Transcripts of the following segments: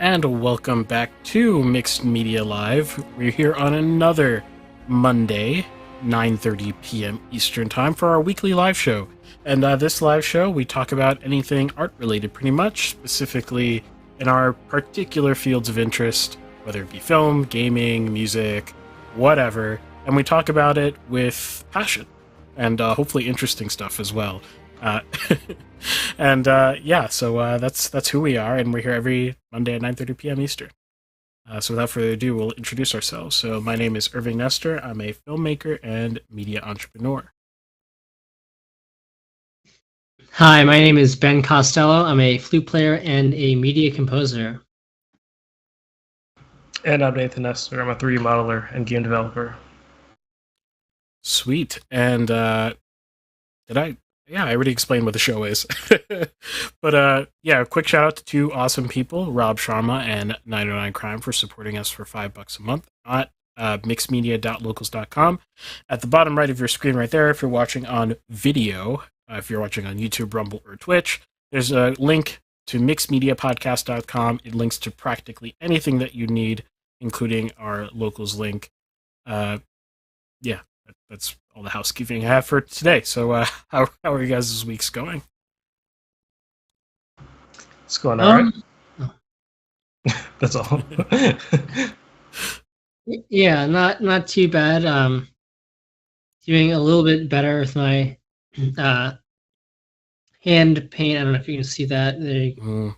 and welcome back to Mixed Media Live. We're here on another Monday, 9:30 p.m. Eastern Time for our weekly live show. And this live show, we talk about anything art-related pretty much, specifically in our particular fields of interest, whether it be film, gaming, music, whatever. And we talk about it with passion and hopefully interesting stuff as well. So that's who we are, and we're here every Monday at 9:30 p.m. Eastern. So without further ado, we'll introduce ourselves. So my name is Irving Nestor. I'm a filmmaker and media entrepreneur. Hi, my name is Ben Costello. I'm a flute player and a media composer. And I'm Nathan Nestor. I'm a 3D modeler and game developer. Sweet. And I already explained what the show is. But a quick shout out to two awesome people, Rob Sharma and 909 Crime, for supporting us for $5 a month at mixedmedia.locals.com. At the bottom right of your screen right there, if you're watching on video, if you're watching on YouTube, Rumble, or Twitch, there's a link to mixedmediapodcast.com. It links to practically anything that you need, including our locals link. That's all the housekeeping I have for today. So how are you guys' weeks going? It's going all right. That's all. Yeah, not too bad. Doing a little bit better with my hand paint. I don't know if you can see that. There you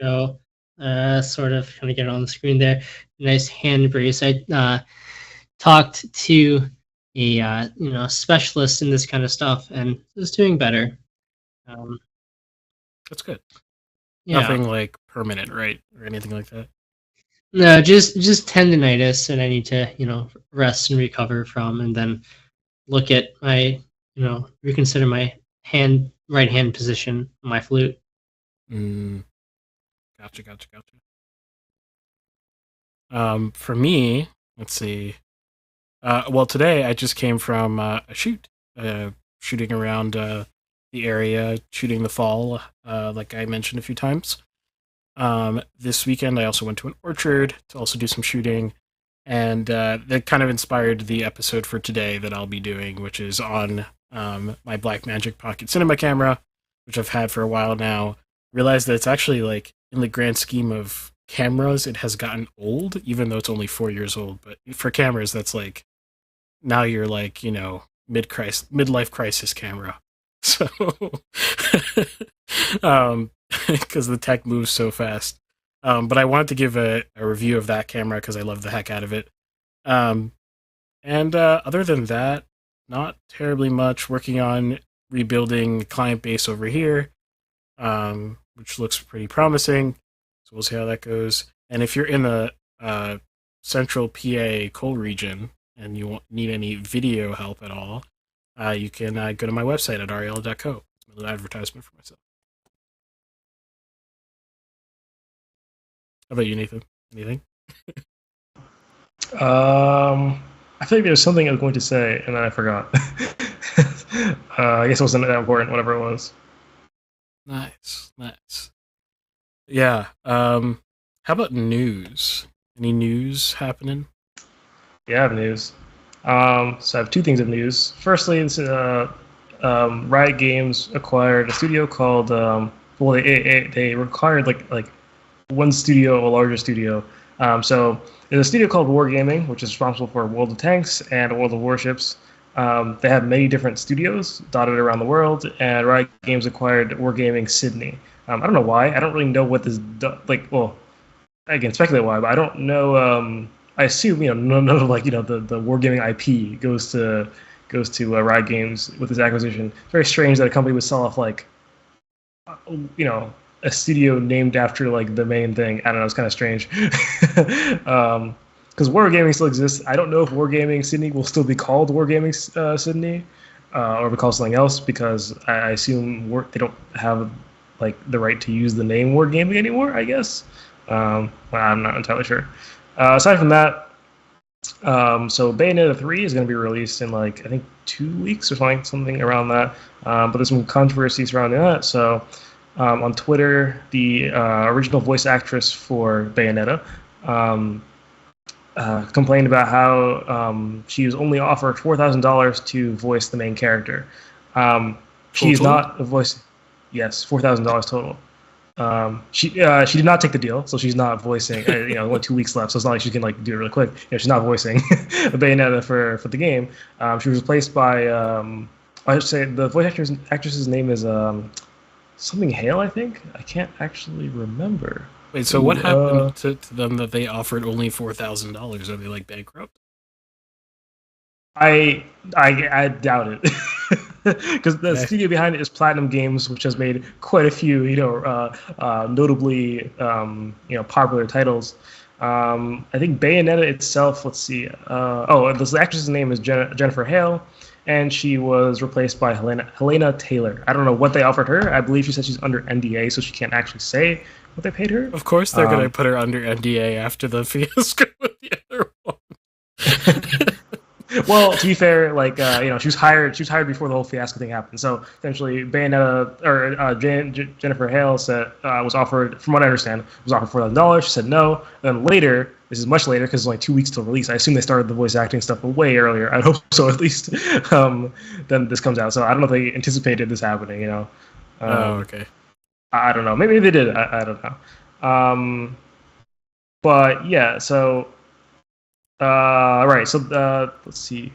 go. Sort of kind of get it on the screen there. Nice hand brace. I talked to a specialist in this kind of stuff, and is doing better. That's good. Yeah. Nothing like permanent, right, or anything like that. No, just tendinitis, and I need to rest and recover from, and then look at my reconsider my right hand position on my flute. Gotcha. For me, let's see. Today I just came from a shooting around the area, shooting the fall, like I mentioned a few times. This weekend I also went to an orchard to also do some shooting, and that kind of inspired the episode for today that I'll be doing, which is on my Blackmagic Pocket Cinema camera, which I've had for a while now. Realized that it's actually, like, in the grand scheme of cameras, it has gotten old, even though it's only 4 years old. But for cameras, that's like, now you're like, midlife crisis camera. So, because the tech moves so fast. But I wanted to give a review of that camera because I love the heck out of it. And other than that, not terribly much. Working on rebuilding client base over here, which looks pretty promising. So we'll see how that goes. And if you're in the central PA coal region and you won't need any video help at all, you can go to my website at rl.co. It's a little advertisement for myself. How about you, Nathan? Anything? I think there's something I was going to say, and then I forgot. I guess it wasn't that important, whatever it was. Nice. Yeah. How about news? Any news happening? Yeah, I have news. So I have two things of news. Firstly, Riot Games acquired a studio called. They required like one studio, a larger studio. So there's a studio called Wargaming, which is responsible for World of Tanks and World of Warships. They have many different studios dotted around the world, and Riot Games acquired Wargaming Sydney. I don't know why. I don't really know what this Well, I can speculate why, but I don't know. I assume none of the Wargaming IP goes to Riot Games with this acquisition. It's very strange that a company would sell off a studio named after like the main thing. I don't know. It's kind of strange. Because Wargaming still exists. I don't know if Wargaming Sydney will still be called Wargaming Sydney or be called something else, because I assume they don't have like the right to use the name Wargaming anymore, I guess. I'm not entirely sure. Aside from that, so Bayonetta 3 is going to be released in I think 2 weeks or something around that. But there's some controversy surrounding that. So on Twitter, the original voice actress for Bayonetta, complained about how she was only offered $4,000 to voice the main character. She's not a voice. Yes, $4,000 total. She did not take the deal, so she's not voicing. Only 2 weeks left, so it's not like she can like do it really quick. She's not voicing Bayonetta for the game. She was replaced by I should say the voice actress's name is something Hale, I think. I can't actually remember. Wait, so what happened to them that they offered only $4,000? Are they like bankrupt? I doubt it, because the studio behind it is Platinum Games, which has made quite a few, notably, popular titles. I think Bayonetta itself. Let's see. This actress's name is Jennifer Hale, and she was replaced by Helena Taylor. I don't know what they offered her. I believe she said she's under NDA, so she can't actually say what they paid her. Of course, they're going to put her under NDA after the fiasco with the other one. Well, to be fair, she was hired before the whole fiasco thing happened. So essentially, Bayonetta or Jennifer Hale was offered, from what I understand, was offered $4,000. She said no. And then later, this is much later because it's only 2 weeks till release. I assume they started the voice acting stuff way earlier. I hope so, at least. Then this comes out. So I don't know if they anticipated this happening. Okay. I don't know. Maybe they did. I don't know. But yeah. So. Right. So let's see.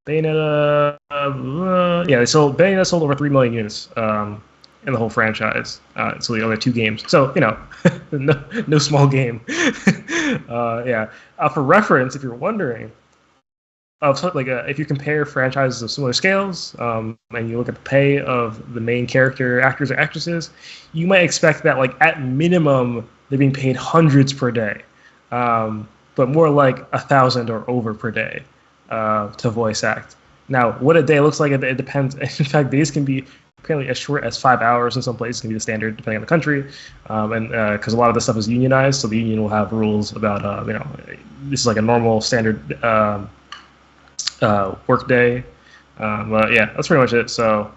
Bayonetta. Bayonetta sold over 3 million units in the whole franchise. So the other 2 games. So no small game. Yeah. For reference, if you're wondering, if you compare franchises of similar scales, and you look at the pay of the main character actors or actresses, you might expect that at minimum they're being paid hundreds per day. But more like 1,000 or over per day to voice act. Now, what a day looks like, it depends. In fact, days can be apparently as short as 5 hours in some places, can be the standard depending on the country. And because a lot of this stuff is unionized, so the union will have rules about, this is like a normal standard work day. But yeah, that's pretty much it. So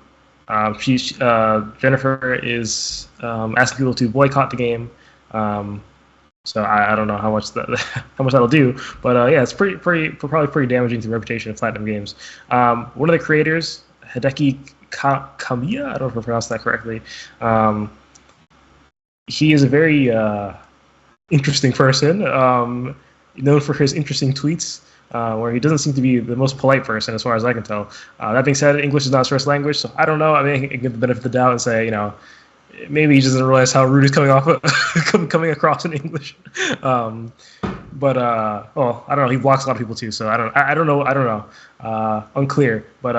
Jennifer is asking people to boycott the game. So I don't know how much that'll do, but yeah, it's probably pretty damaging to the reputation of Platinum Games. One of the creators, Hideki Kamiya, I don't know if I pronounced that correctly. He is a very interesting person, known for his interesting tweets, where he doesn't seem to be the most polite person, as far as I can tell. That being said, English is not his first language, so I don't know. I mean, I can give the benefit of the doubt and say, maybe he doesn't realize how rude he's coming across in English. But I don't know. He blocks a lot of people too, so I don't know. Unclear. But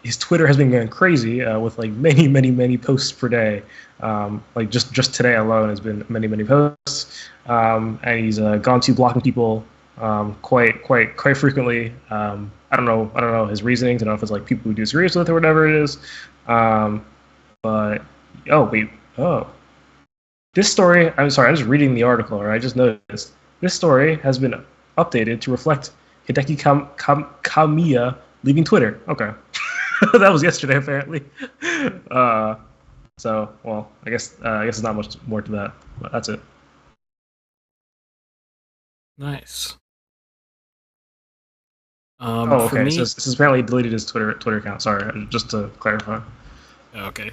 his Twitter has been going crazy with many posts per day. Just today alone has been many posts. And he's gone to blocking people quite frequently. I don't know his reasonings. I don't know if it's people who disagree with it or whatever it is. But this story, I'm sorry, I'm just reading the article, or I just noticed. This story has been updated to reflect Hideki Kamiya leaving Twitter. Okay. That was yesterday, apparently. So, well, I guess there's not much more to that, but that's it. Nice. Okay. Me, so this is apparently deleted his Twitter account. Sorry, just to clarify. Okay.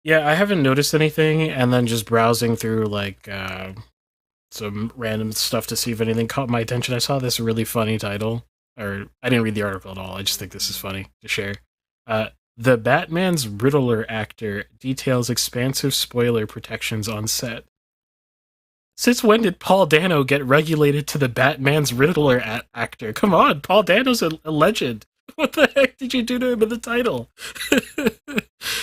Yeah, I haven't noticed anything, and then just browsing through some random stuff to see if anything caught my attention. I saw this really funny title, or I didn't read the article at all. I just think this is funny to share. The Batman's Riddler actor details expansive spoiler protections on set. Since when did Paul Dano get regulated to the Batman's Riddler actor? Come on, Paul Dano's a legend. What the heck did you do to him in the title?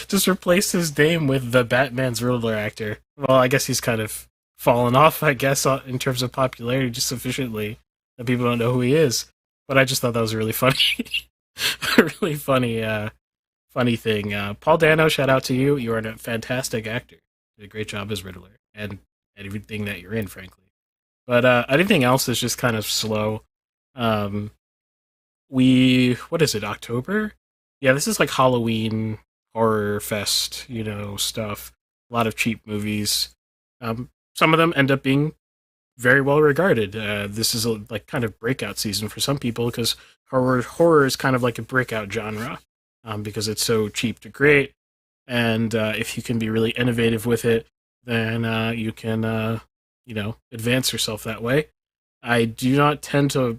Just replace his name with the Batman's Riddler actor. Well, I guess he's kind of fallen off, I guess, in terms of popularity, just sufficiently that people don't know who he is. But I just thought that was really funny. A really funny thing. Paul Dano, shout out to you. You are a fantastic actor. You did a great job as Riddler. And everything that you're in, frankly. But anything else is just kind of slow. What is it, October? Yeah, this is Halloween horror fest, stuff. A lot of cheap movies. Some of them end up being very well regarded. This is a kind of breakout season for some people because horror is kind of like a breakout genre because it's so cheap to create, and if you can be really innovative with it, then you can advance yourself that way. I do not tend to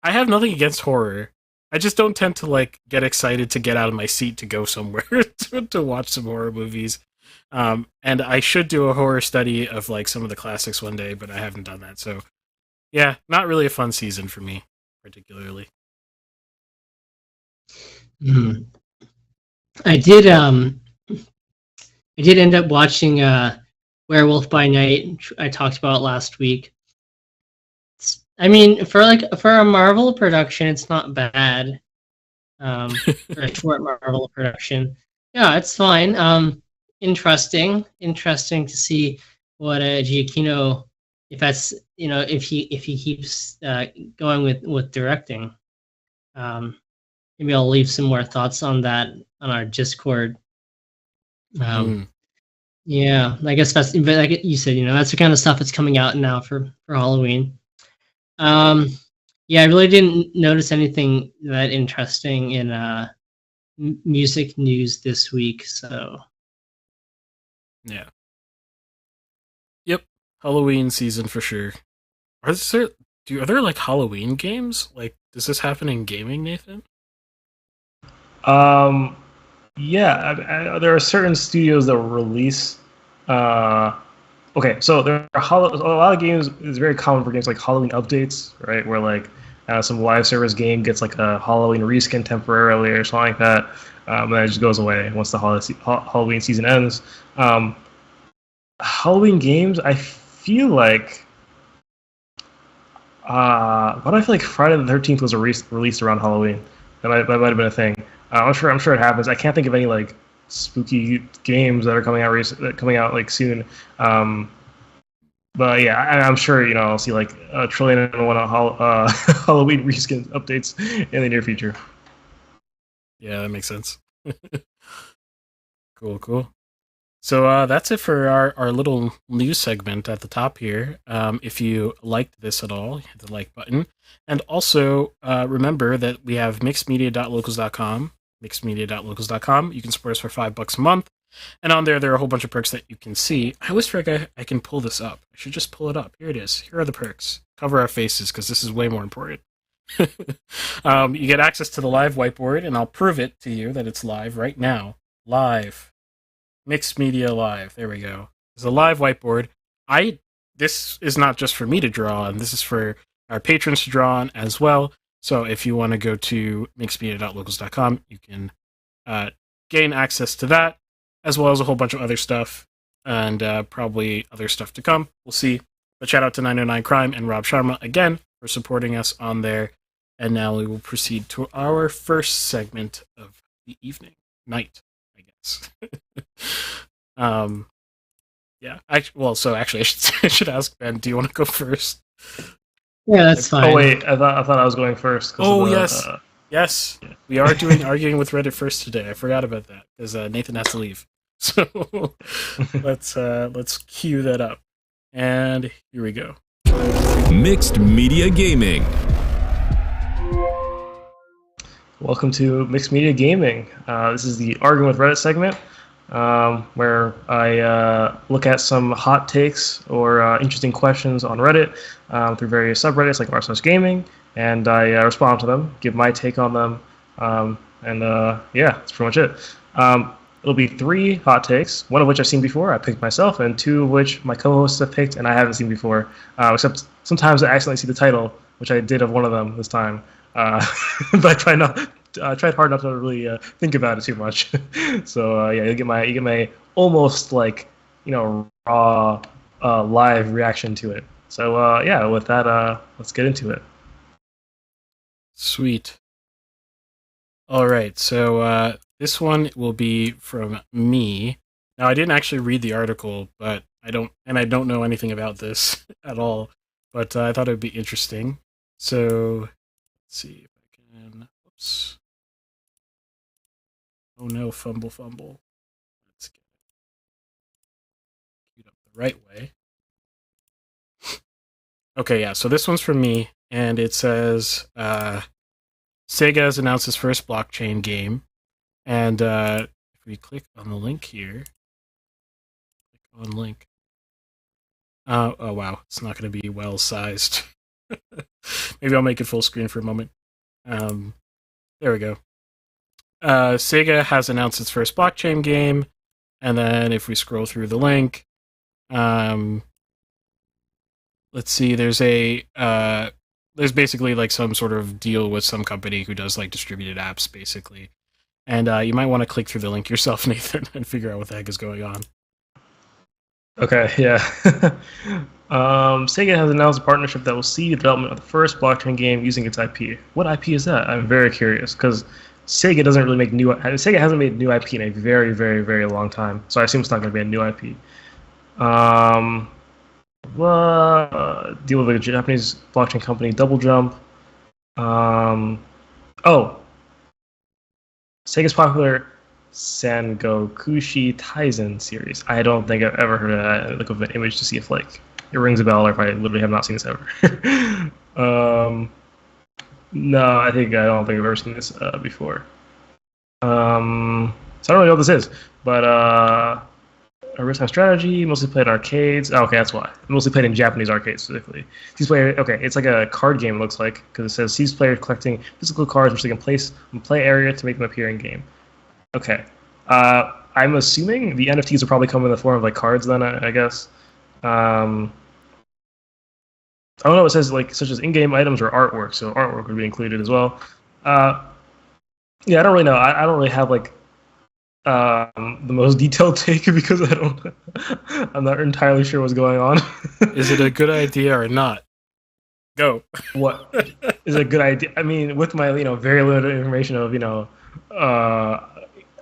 I have nothing against horror. I just don't tend to get excited to get out of my seat to go somewhere to watch some horror movies. And I should do a horror study of some of the classics one day, but I haven't done that. So yeah, not really a fun season for me, particularly. I did end up watching Werewolf by Night. I talked about last week. I mean, for a Marvel production, it's not bad. For a short Marvel production, yeah, it's fine. Interesting to see what Giacchino, if that's if he keeps going with directing. Maybe I'll leave some more thoughts on that on our Discord. Yeah, I guess that's, but like you said, that's the kind of stuff that's coming out now for Halloween. Yeah, I really didn't notice anything that interesting in music news this week, so yeah. Yep, Halloween season for sure. Are there Halloween games? Does this happen in gaming, Nathan? Yeah, there are certain studios that will release. Okay, so there are a lot of games. It's very common for games like Halloween updates, right? Where some live service game gets a Halloween reskin temporarily or something like that, and then it just goes away once the Halloween season ends. Halloween games, I feel like. Why do I feel like Friday the 13th was released around Halloween? That might have been a thing. I'm sure it happens. I can't think of any spooky games that are coming out soon. But yeah, I'm sure I'll see a trillion and one Halloween reskin updates in the near future. Yeah, that makes sense. Cool. So that's it for our little news segment at the top here. If you liked this at all, hit the like button. And also remember that we have mixedmedia.locals.com. Mixedmedia.locals.com. You can support us for $5 a month. And on there are a whole bunch of perks that you can see. I always forget I can pull this up. I should just pull it up. Here it is. Here are the perks. Cover our faces because this is way more important. You get access to the live whiteboard, and I'll prove it to you that it's live right now. Live. Mixed Media Live. There we go. It's a live whiteboard. This is not just for me to draw on. This is for our patrons to draw on as well. So if you want to go to mixedmedia.locals.com, you can gain access to that, as well as a whole bunch of other stuff, and probably other stuff to come. We'll see. But shout out to 909 Crime and Rob Sharma again for supporting us on there. And now we will proceed to our first segment of the night, I guess. Yeah. I should ask Ben. Do you want to go first? Yeah, that's fine. Oh wait, I thought I was going first. Yes. Yes, we are doing arguing with Reddit first today. I forgot about that because Nathan has to leave. So let's cue that up, and here we go. Mixed Media Gaming. Welcome to Mixed Media Gaming. This is the arguing with Reddit segment, where I look at some hot takes or interesting questions on Reddit through various subreddits like r/gaming, and I respond to them, give my take on them, and yeah, that's pretty much it. It'll be 3 hot takes, one of which I've seen before, I picked myself, and 2 of which my co-hosts have picked and I haven't seen before, except sometimes I accidentally see the title, which I did of one of them this time. But I tried hard not to really think about it too much. So yeah, you get my almost raw live reaction to it. So yeah, with that, let's get into it. Sweet. All right, so this one will be from me. Now, I didn't actually read the article, but I don't know anything about this at all. But I thought it would be interesting. So let's see if I can. Oops. Oh no, fumble. Let's get it up the right way. Okay, yeah, so this one's from me, and it says Sega has announced its first blockchain game, and if we click on the link here, click on link. Oh wow, it's not going to be well sized. Maybe I'll make it full screen for a moment. There we go. Sega has announced its first blockchain game, and then if we scroll through the link, let's see. There's basically like some sort of deal with some company who does like distributed apps, basically. And you might want to click through the link yourself, Nathan, and figure out what the heck is going on. Okay, yeah. Sega has announced a partnership that will see the development of the first blockchain game using its IP. What IP is that? I'm very curious because Sega doesn't really make Sega hasn't made new IP in a very, very, very long time. So I assume it's not going to be a new IP. Deal with a Japanese blockchain company, Double Jump. Sega's popular Sangokushi Taizen series. I don't think I've ever heard of that. Look up an image to see if like it rings a bell, or if I literally have not seen this ever. No, I don't think I've ever seen this before. So I don't really know what this is, but a real-time strategy, mostly played in arcades. Oh, okay, that's why. Mostly played in Japanese arcades specifically. It's like a card game, it looks like, because it says sees players collecting physical cards which they can place in play area to make them appear in game. Okay. I'm assuming the NFTs will probably come in the form of like cards then, I guess. I don't know, it says like such as in-game items or artwork, so artwork would be included as well. Yeah, I don't really know. I don't really have like the most detailed take because I'm not entirely sure what's going on. Is it a good idea or not? Go. What is a good idea? I mean, with my very limited information of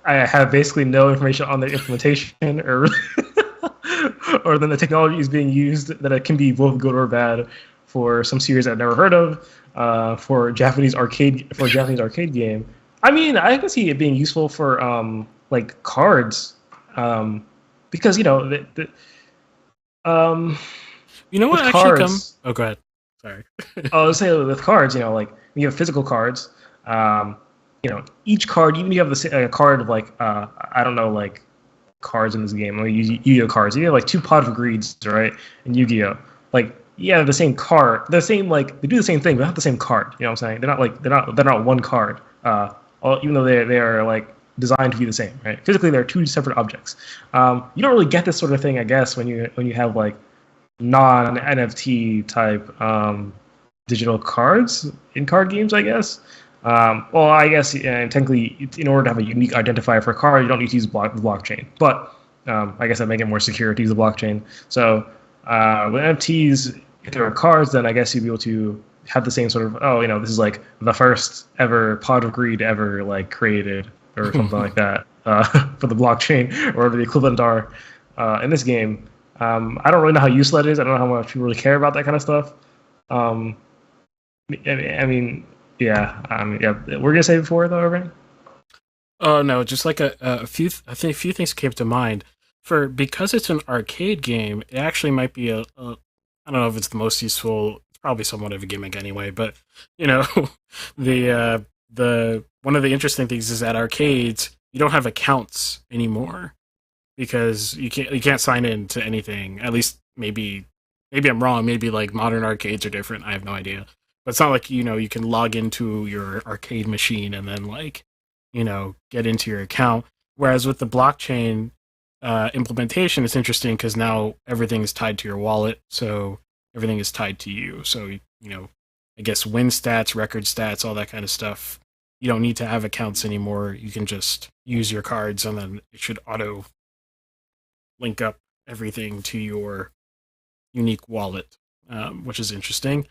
I have basically no information on the implementation or or then the technology is being used that it can be both good or bad for some series I've never heard of for a Japanese arcade game. I mean, I can see it being useful for like cards because you know what actually comes. Oh, go ahead. Sorry. I was saying with cards, like you have physical cards. Each card, even if you have a card of like I don't know, like cards in this game, like Yu-Gi-Oh cards. You have like 2 pot of greeds, right? In Yu-Gi-Oh, like the same card, the same like they do the same thing, but not the same card. You know what I'm saying? They're not one card. Even though they are like designed to be the same, right? Physically, they're 2 separate objects. You don't really get this sort of thing, I guess, when you have like non-NFT type digital cards in card games, I guess. Well, I guess technically, in order to have a unique identifier for a card, you don't need to use the blockchain. But I guess that make it more secure to use the blockchain. So with NFTs, if there are cards, then I guess you'd be able to have the same sort of this is like the first ever pot of greed ever like created or something like that for the blockchain or whatever the equivalent are in this game. I don't really know how useful that is. I don't know how much people really care about that kind of stuff. I mean, we're gonna say before though, Irving. Oh no, just like a few. I think a few things came to mind. Because it's an arcade game, it actually might be I don't know if it's the most useful. It's probably somewhat of a gimmick anyway. But the one of the interesting things is at arcades you don't have accounts anymore because you can't sign in to anything. At least maybe I'm wrong. Maybe like modern arcades are different. I have no idea. But it's not like you can log into your arcade machine and then like get into your account. Whereas with the blockchain implementation, it's interesting because now everything is tied to your wallet, so everything is tied to you. So I guess win stats, record stats, all that kind of stuff. You don't need to have accounts anymore. You can just use your cards, and then it should auto link up everything to your unique wallet, which is interesting.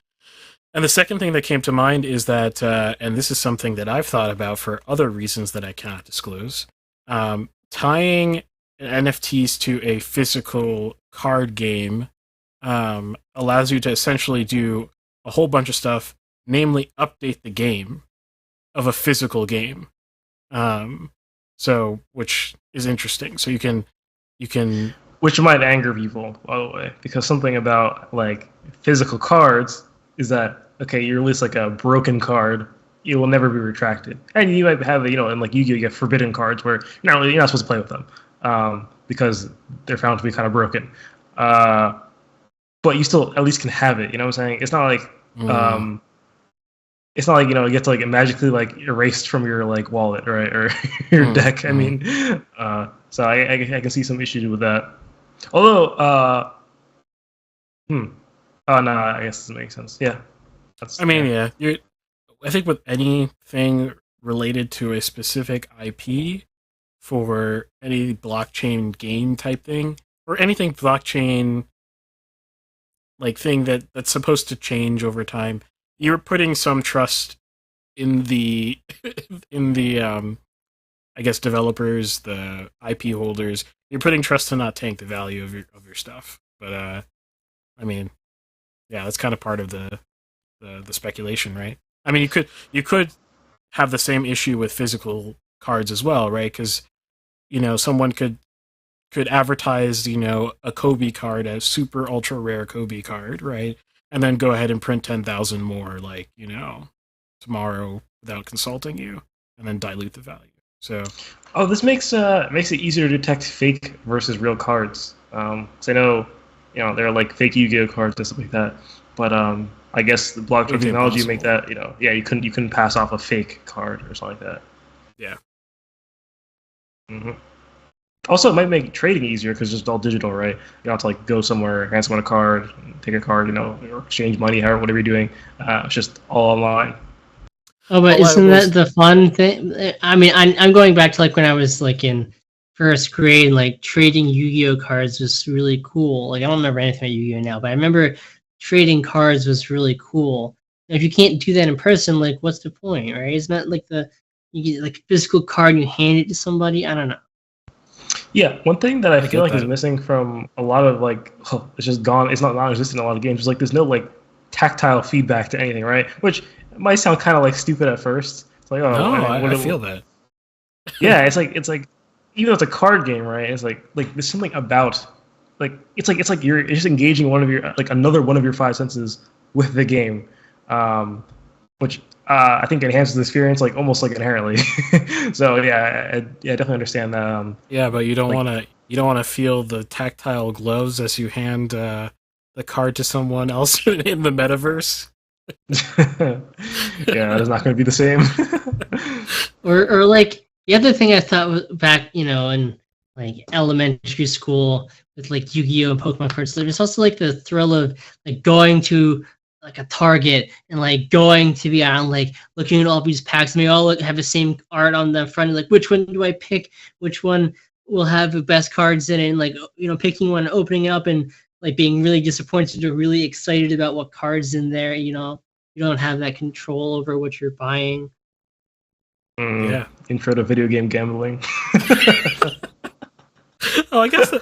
And the second thing that came to mind is that, and this is something that I've thought about for other reasons that I cannot disclose, tying NFTs to a physical card game allows you to essentially do a whole bunch of stuff, namely update the game of a physical game. So, which is interesting. So you can Which might anger people, by the way, because something about like physical cards is that okay, you release like a broken card, it will never be retracted, and you might have in like Yu-Gi-Oh, you get forbidden cards where you're not supposed to play with them because they're found to be kind of broken, but you still at least can have it. You know what I'm saying? It's not like it's not like it gets like magically like erased from your like wallet, right, or your deck. I mean, so I can see some issues with that. Although, oh no, I guess it doesn't make sense. Yeah, I mean, yeah. I think with anything related to a specific IP for any blockchain game type thing, or anything blockchain like thing that's supposed to change over time, you're putting some trust in the I guess developers, the IP holders. You're putting trust to not tank the value of your stuff. But I mean, yeah, that's kind of part of the speculation, right? I mean, you could have the same issue with physical cards as well, right? Because someone could advertise a Kobe card as super ultra rare Kobe card, right? And then go ahead and print 10,000 more, like tomorrow without consulting you, and then dilute the value. So, this makes it easier to detect fake versus real cards. Because I know, there are like fake Yu-Gi-Oh cards and stuff like that. But I guess the blockchain technology make that you couldn't pass off a fake card or something like that. Yeah. Mm-hmm. Also, it might make trading easier because it's just all digital, right? You don't have to like go somewhere, hand someone a card, take a card, or exchange money, whatever you're doing. It's just all online. Oh, but isn't that the fun thing? I mean, I'm going back to like when I was like in first grade, and like trading Yu-Gi-Oh cards was really cool. Like I don't remember anything about Yu-Gi-Oh now, but I remember trading cards was really cool. And if you can't do that in person, like what's the point, right? Isn't that like you get like a physical card and you hand it to somebody? I don't know. Yeah, one thing that I feel like is missing from a lot of like, it's just gone. It's not non-existent in a lot of games. It's like there's no like tactile feedback to anything, right? Which might sound kind of like stupid at first. It's like, I feel that. Yeah, it's like even though it's a card game, right? It's like there's something about it's like you're just engaging one of your another one of your five senses with the game, which I think enhances the experience like almost like inherently. So yeah, I definitely understand that. Yeah, but you don't want to feel the tactile gloves as you hand the card to someone else in the metaverse. Yeah, it's not going to be the same. or like the other thing I thought was back, in like elementary school with like Yu-Gi-Oh and Pokemon cards. There's also like the thrill of like going to like a Target and like going to the aisle, like looking at all these packs, and they all have the same art on the front. Like, which one do I pick? Which one will have the best cards in it? And like, picking one, opening it up, and like being really disappointed or really excited about what cards in there. You don't have that control over what you're buying. Yeah. Intro to video game gambling. Oh, I guess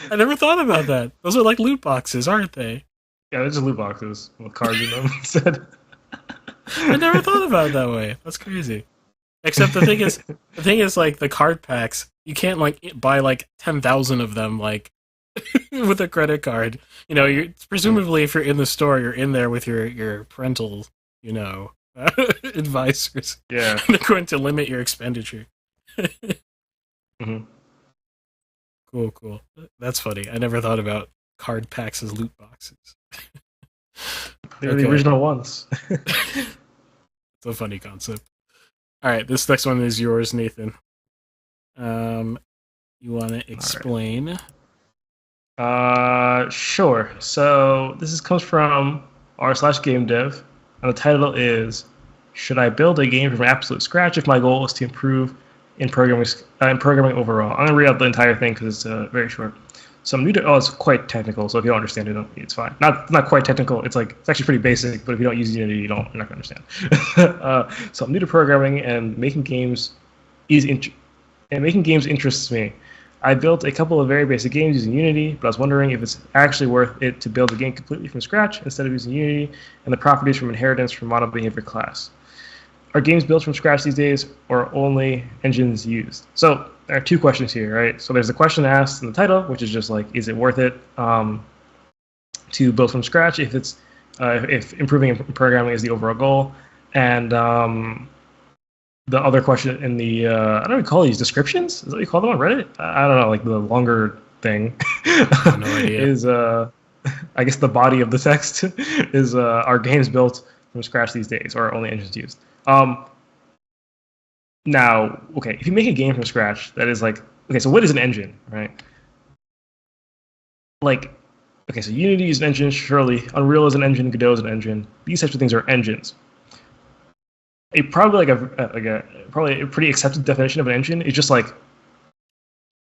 I never thought about that. Those are like loot boxes, aren't they? Yeah, they're just loot boxes with cards in them instead. I never thought about it that way. That's crazy. Except the thing is like the card packs, you can't like buy like 10,000 of them like with a credit card. You're presumably if you're in the store, you're in there with your parental, advisors. Yeah. They're going to limit your expenditure. Mm-hmm. Cool. That's funny. I never thought about card packs as loot boxes. They're the original ones. It's a funny concept. All right, this next one is yours, Nathan. You want to explain? Sure. So this comes from r/game dev, and the title is "Should I build a game from absolute scratch if my goal is to improve in programming overall?" I'm gonna read out the entire thing because it's very short. So I'm new to. It's quite technical. So if you don't understand it, it's fine. Not quite technical. It's actually pretty basic. But if you don't use Unity, you're not gonna understand. So I'm new to programming, and making games interests me. I built a couple of very basic games using Unity, but I was wondering if it's actually worth it to build a game completely from scratch instead of using Unity and the properties from inheritance from model behavior class. are games built from scratch these days, or only engines used? So there are two questions here, right? So there's the question asked in the title, which is just like, is it worth it to build from scratch if improving programming is the overall goal? And the other question in the I don't know what you call these descriptions. Is that what you call them on Reddit? I don't know, like the longer thing. No idea. Is I guess the body of the text is are games built from scratch these days, or only engines used? Now, okay, if you make a game from scratch, that is like, okay, so what is an engine, right? Like, okay, so Unity is an engine, surely. Unreal is an engine, Godot is an engine. These types of things are engines. Probably a pretty accepted definition of an engine is just like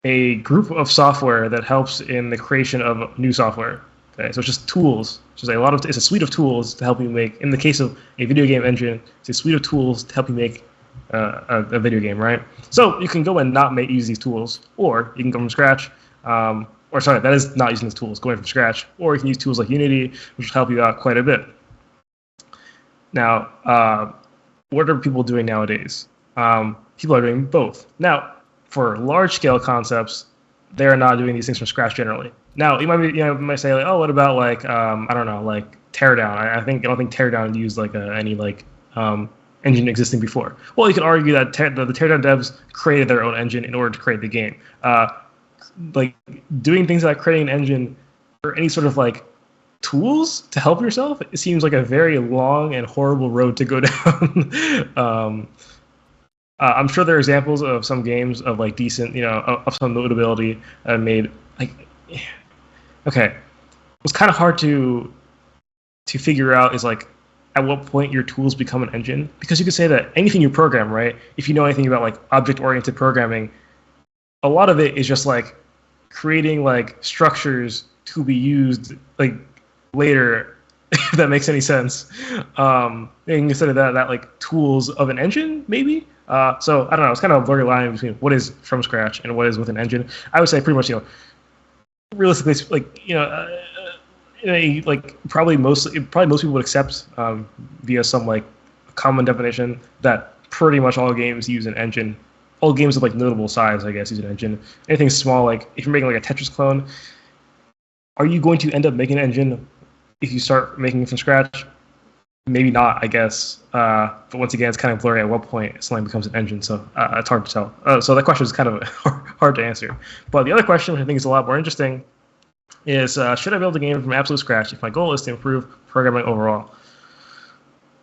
a group of software that helps in the creation of new software. Okay, so it's just tools. It's a suite of tools to help you make. In the case of a video game engine, it's a suite of tools to help you make a video game, right? So you can go and not use these tools, or you can go from scratch. Or sorry, that is not using these tools, going from scratch. Or you can use tools like Unity, which will help you out quite a bit. Now, what are people doing nowadays? People are doing both. Now, for large-scale concepts, they are not doing these things from scratch generally. Now, you might say like, oh, what about like I don't know, like Teardown? I don't think Teardown used like any engine existing before. Well, you could argue that the Teardown devs created their own engine in order to create the game. Like doing things like creating an engine or any sort of like tools to help yourself, it seems like a very long and horrible road to go down. I'm sure there are examples of some games of like decent, of some notability made. Like, okay, what's kind of hard to figure out is like at what point your tools become an engine, because you could say that anything you program, right? If you know anything about like object-oriented programming, a lot of it is just like creating like structures to be used like later, if that makes any sense. You can consider that like tools of an engine, maybe. So I don't know. It's kind of a blurry line between what is from scratch and what is with an engine. I would say pretty much, realistically, like, probably most people would accept via some like common definition that pretty much all games use an engine. All games of like notable size, I guess, use an engine. Anything small, like if you're making like a Tetris clone, are you going to end up making an engine if you start making it from scratch? Maybe not, I guess. But once again, it's kind of blurry at what point something becomes an engine, so it's hard to tell. So that question is kind of hard to answer. But the other question, which I think is a lot more interesting, is should I build a game from absolute scratch if my goal is to improve programming overall?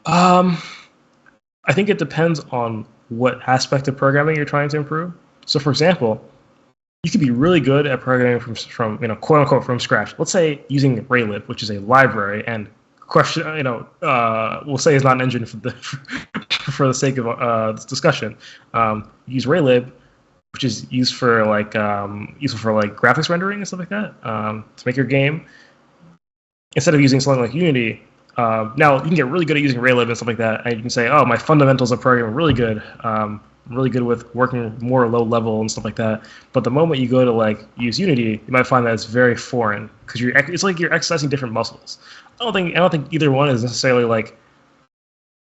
I think it depends on what aspect of programming you're trying to improve. So, for example, you could be really good at programming from quote unquote from scratch. Let's say using Raylib, which is a library, and we'll say is not an engine for the sake of this discussion. Use Raylib, which is useful for graphics rendering and stuff like that, to make your game. Instead of using something like Unity, now you can get really good at using Raylib and stuff like that, and you can say, oh, my fundamentals of programming are really good. I'm really good with working more low level and stuff like that. But the moment you go to like use Unity, you might find that it's very foreign because it's like you're exercising different muscles. I don't think either one is necessarily like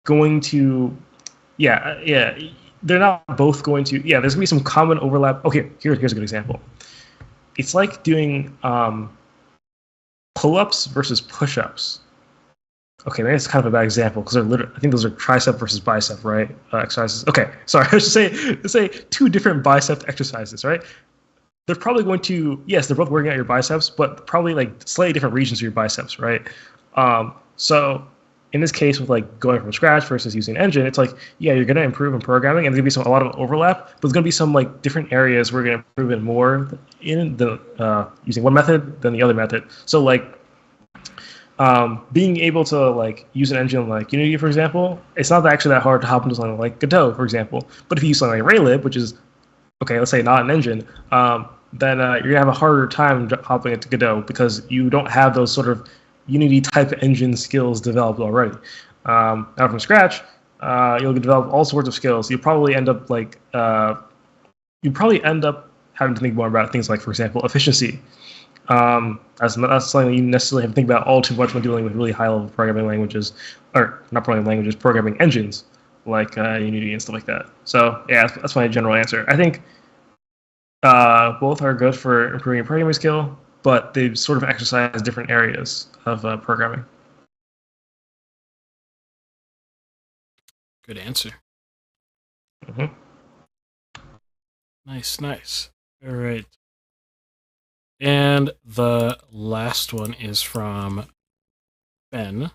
going to, they're not both going to, there's gonna be some common overlap. Okay, here's a good example. It's like doing pull-ups versus push-ups. Okay, maybe it's kind of a bad example because I think those are tricep versus bicep, right? Exercises. Okay, sorry. Let's say two different bicep exercises, right? They're probably going to, yes, they're both working out your biceps, but probably like slightly different regions of your biceps, right? So in this case, with like going from scratch versus using an engine, it's like, you're going to improve in programming, and there's going to be a lot of overlap, but there's going to be some like different areas where you're going to improve it more in the using one method than the other method. So like, being able to like use an engine like Unity, for example, it's not actually that hard to hop into something like Godot, for example. But if you use something like Raylib, which is, okay, let's say not an engine, then you're gonna have a harder time hopping into Godot because you don't have those sort of Unity type engine skills developed already. Now from scratch, you'll develop all sorts of skills. You'll probably end up having to think more about things like, for example, efficiency. That's something you necessarily have to think about all too much when dealing with really high-level programming languages, or not programming languages, programming engines like Unity and stuff like that. So yeah, that's my general answer. I think both are good for improving your programming skill, but they sort of exercise different areas of programming. Good answer. Mm-hmm. Nice. All right. And the last one is from Ben.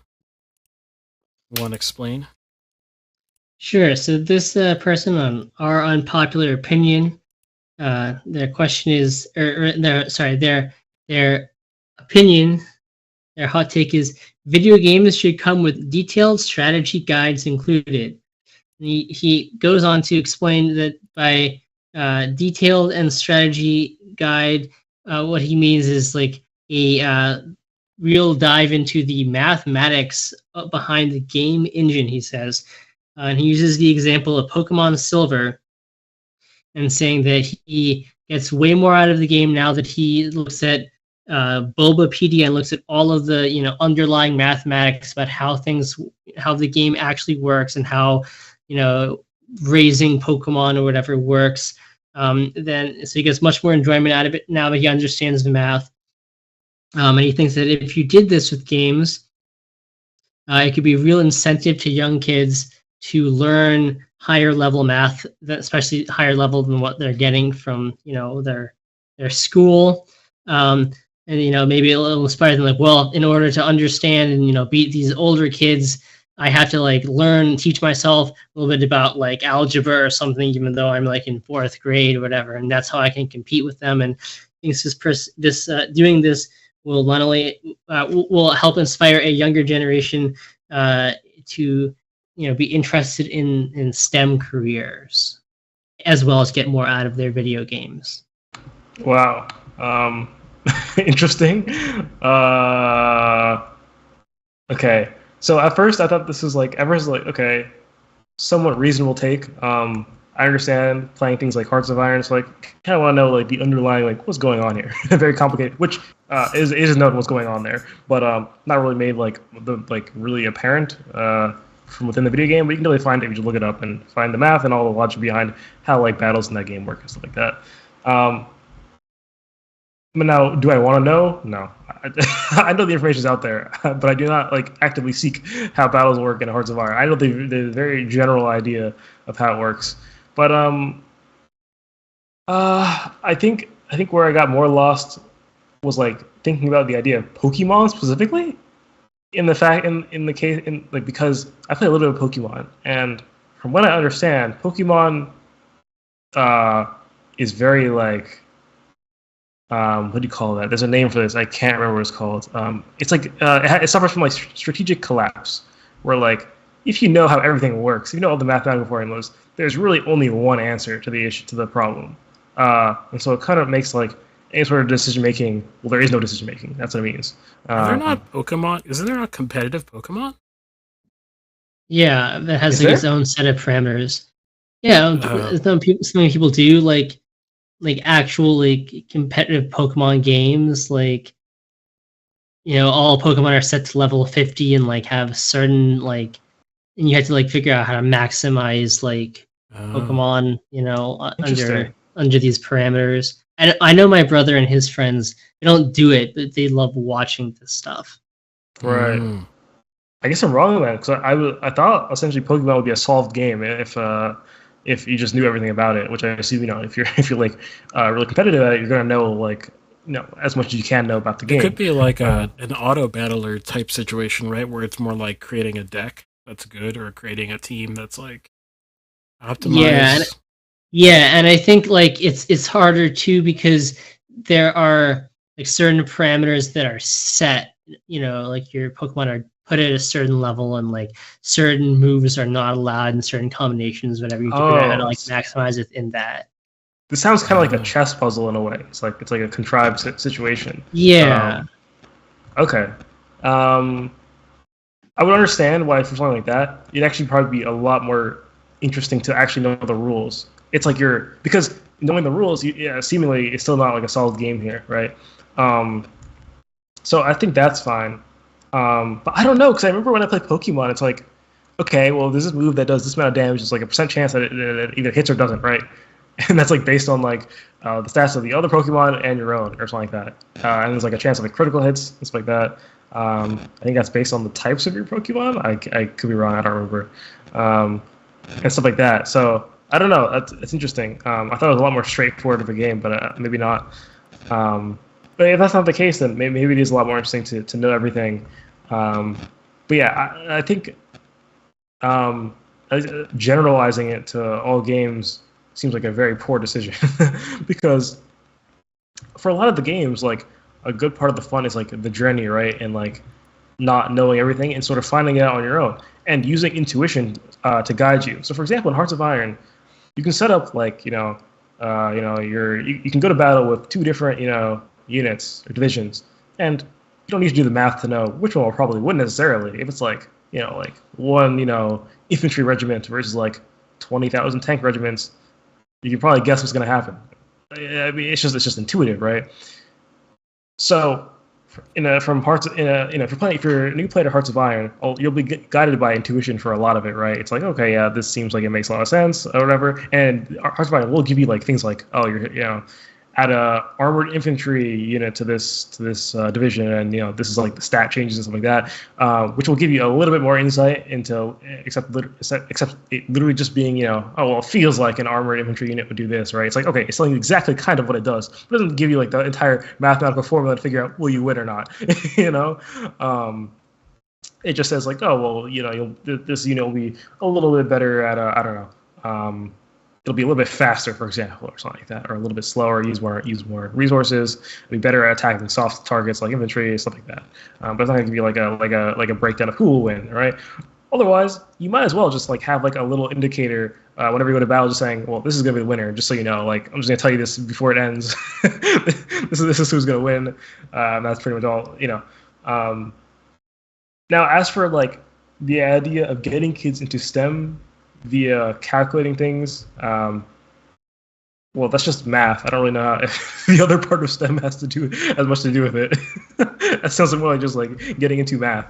Want to explain? Sure. So this person on our unpopular opinion, their question is, their opinion, their hot take is: video games should come with detailed strategy guides included. He goes on to explain that by detailed and strategy guide, what he means is like a real dive into the mathematics behind the game engine, he says. And he uses the example of Pokemon Silver and saying that he gets way more out of the game now that he looks at Bulbapedia and looks at all of the underlying mathematics about how the game actually works and how raising Pokemon or whatever works. Then so he gets much more enjoyment out of it now that he understands the math. And he thinks that if you did this with games, it could be a real incentive to young kids to learn higher level math, especially higher level than what they're getting from their school. And maybe it'll inspire them, like, well, in order to understand and beat these older kids, I have to teach myself a little bit about algebra or something, even though I'm in 4th grade or whatever, and that's how I can compete with them. And I think doing this will not only will help inspire a younger generation to be interested in STEM careers, as well as get more out of their video games. Wow. Interesting. Okay. So at first I thought this was okay, somewhat reasonable take. I understand playing things like Hearts of Iron, so kind of want to know the underlying what's going on here. Very complicated, which is known what's going on there, but not really made really apparent from within the video game. But you can really find it if you just look it up and find the math and all the logic behind how battles in that game work and stuff like that. But now, do I want to know? No. I know the information is out there, but I do not actively seek how battles work in Hearts of Iron. I know the very general idea of how it works, but I think where I got more lost was thinking about the idea of Pokemon specifically. Because I play a little bit of Pokemon, and from what I understand, Pokemon is very what do you call that? There's a name for this. I can't remember what it's called. It's it suffers from strategic collapse, where if you know how everything works, if you know all the mathematical formulas, there's really only one answer to the problem. And so it kind of makes any sort of decision making. Well, there is no decision making. That's what it means. Are there not Pokemon? Isn't there not competitive Pokemon? Yeah, that has its own set of parameters. Yeah, some people do actual competitive Pokemon games. All Pokemon are set to level 50 and have certain and you have to figure out how to maximize Pokemon under these parameters. And I know my brother and his friends, they don't do it, but they love watching this stuff. Right. I guess I'm wrong then, because I thought essentially Pokemon would be a solved game if you just knew everything about it. Which I assume if you're really competitive at it, you're gonna know as much as you can know about the game. It could be an auto battler type situation, right? Where it's more like creating a deck that's good or creating a team that's optimized. Yeah, and I think it's harder too because there are certain parameters that are set. Your Pokemon are put at a certain level, and certain moves are not allowed in certain combinations. Whatever you figure out how to maximize it in that. This sounds kind of like a chess puzzle in a way. It's like a contrived situation. Yeah. Okay. I would understand why for something like that, it'd actually probably be a lot more interesting to actually know the rules. It's because knowing the rules, seemingly it's still not a solid game here, right? So I think that's fine. But I don't know, because I remember when I played Pokemon, it's okay, well, there's this move that does this amount of damage. It's like a percent chance that it either hits or doesn't, right? And that's like based on like the stats of the other Pokemon and your own, or something like that. And there's like a chance of like critical hits and stuff like that. I think that's based on the types of your Pokemon. I could be wrong. I don't remember. And stuff like that. So I don't know. It's interesting. I thought it was a lot more straightforward of a game, but maybe not. But if that's not the case, then maybe it is a lot more interesting to know everything. But yeah, I think generalizing it to all games seems like a very poor decision because for a lot of the games, like a good part of the fun is like the journey, right? And like not knowing everything and sort of finding it out on your own and using intuition to guide you. So, for example, in Hearts of Iron, you can set up like you can go to battle with two different units or divisions, and you don't need to do the math to know which one will probably win necessarily. If it's like one infantry regiment versus like 20,000 tank regiments, you can probably guess what's going to happen. I mean, it's just intuitive, right? So, if you're a new player to Hearts of Iron, you'll be guided by intuition for a lot of it, right? It's like, okay, yeah, this seems like it makes a lot of sense, or whatever. And Hearts of Iron will give you like things like, oh, you're add a armored infantry unit to this division, and this is like the stat changes and stuff like that, which will give you a little bit more insight into except it literally just being it feels like an armored infantry unit would do this, right? It's like, okay, it's telling you exactly kind of what it does. It doesn't give you like the entire mathematical formula to figure out will you win or not. It just says like, oh well, this unit will be a little bit better at I don't know. It'll be a little bit faster, for example, or something like that, or a little bit slower, use more resources, be better at attacking soft targets like infantry, stuff like that. But it's not going to give you like a breakdown of who will win, right? Otherwise, you might as well just like have like a little indicator whenever you go to battle, just saying, well, this is going to be the winner, just so you know. Like, I'm just going to tell you this before it ends. this is who's going to win. That's pretty much all. Now, as for like the idea of getting kids into STEM via calculating things, well, that's just math. I don't really know if the other part of STEM has to do as much to do with it. That sounds more like just like getting into math,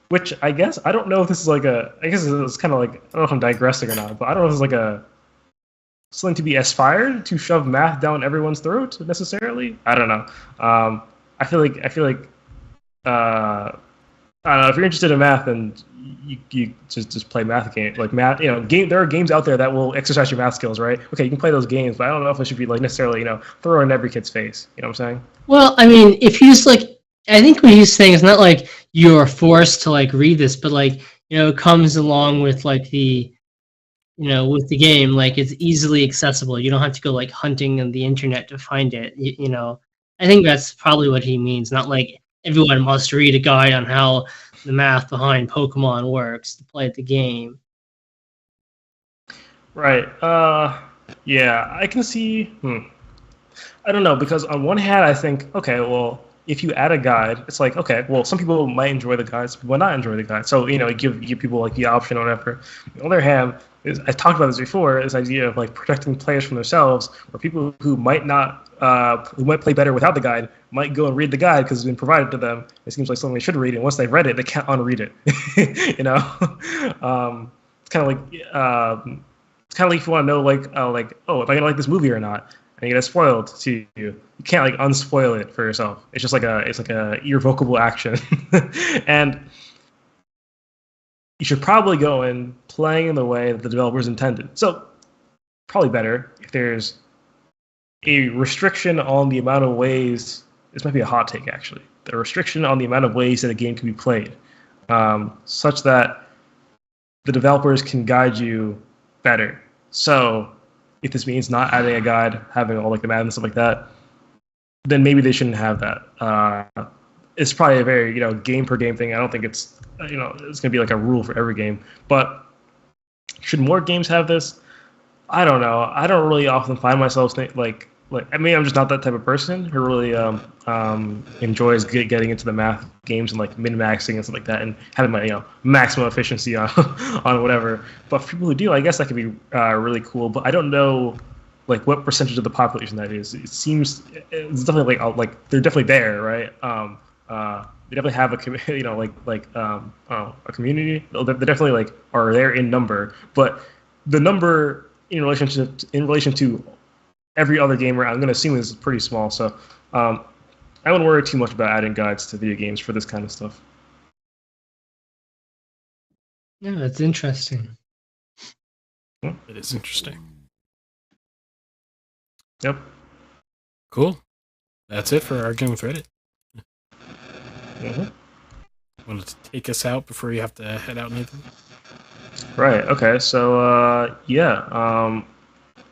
which I guess I don't know if this is like I guess it's kind of like, I don't know if I'm digressing or not, but I don't know if it's like something to be aspired to shove math down everyone's throat necessarily. I don't know. I feel like I don't know, if you're interested in math, then you just play math game, like math. There are games out there that will exercise your math skills, right? Okay, you can play those games, but I don't know if it should be like necessarily throw in every kid's face. You know what I'm saying? Well, I mean, if you just like, I think what he's saying is not like you're forced to like read this, but like it comes along with like the with the game, like it's easily accessible. You don't have to go like hunting on the internet to find it. I think that's probably what he means. Not like everyone must read a guide on how the math behind Pokemon works to play the game. Right. Yeah, I can see. I don't know, because on one hand, I think, okay, well, if you add a guide, it's like, okay, well, some people might enjoy the guide, some people might not enjoy the guide. So, give people like the option or whatever. On the other hand, I talked about this before, this idea of like protecting players from themselves, where people who might not, who might play better without the guide, might go and read the guad because it's been provided to them. It seems like something they should read, and once they've read it, they can't unread it. It's kind of like if you want to know oh, am I gonna like this movie or not, and you get it spoiled to you. You can't like unspoil it for yourself. It's just like a irrevocable action, and you should probably go in playing in the way that the developers intended. So probably better if there's a restriction on the amount of ways. This might be a hot take, actually. The restriction on the amount of ways that a game can be played, such that the developers can guide you better. So, if this means not adding a guide, having all like the math and stuff like that, then maybe they shouldn't have that. It's probably a very game per game thing. I don't think it's it's gonna be like a rule for every game. But should more games have this? I don't know. I don't really often find myself like I mean, I'm just not that type of person who really enjoys getting into the math games and like min-maxing and stuff like that, and having my maximum efficiency on on whatever. But for people who do, I guess that could be really cool. But I don't know like what percentage of the population that is. It seems it's definitely like they're definitely there, right? they definitely have a a community. They definitely like are there in number, but the number in relation to every other gamer, I'm going to assume is pretty small. So I wouldn't worry too much about adding guides to video games for this kind of stuff. Yeah, that's interesting. It is interesting. Yep. Cool. That's it for arguing with Reddit. Want to take us out before you have to head out, Nathan? Right. Okay. So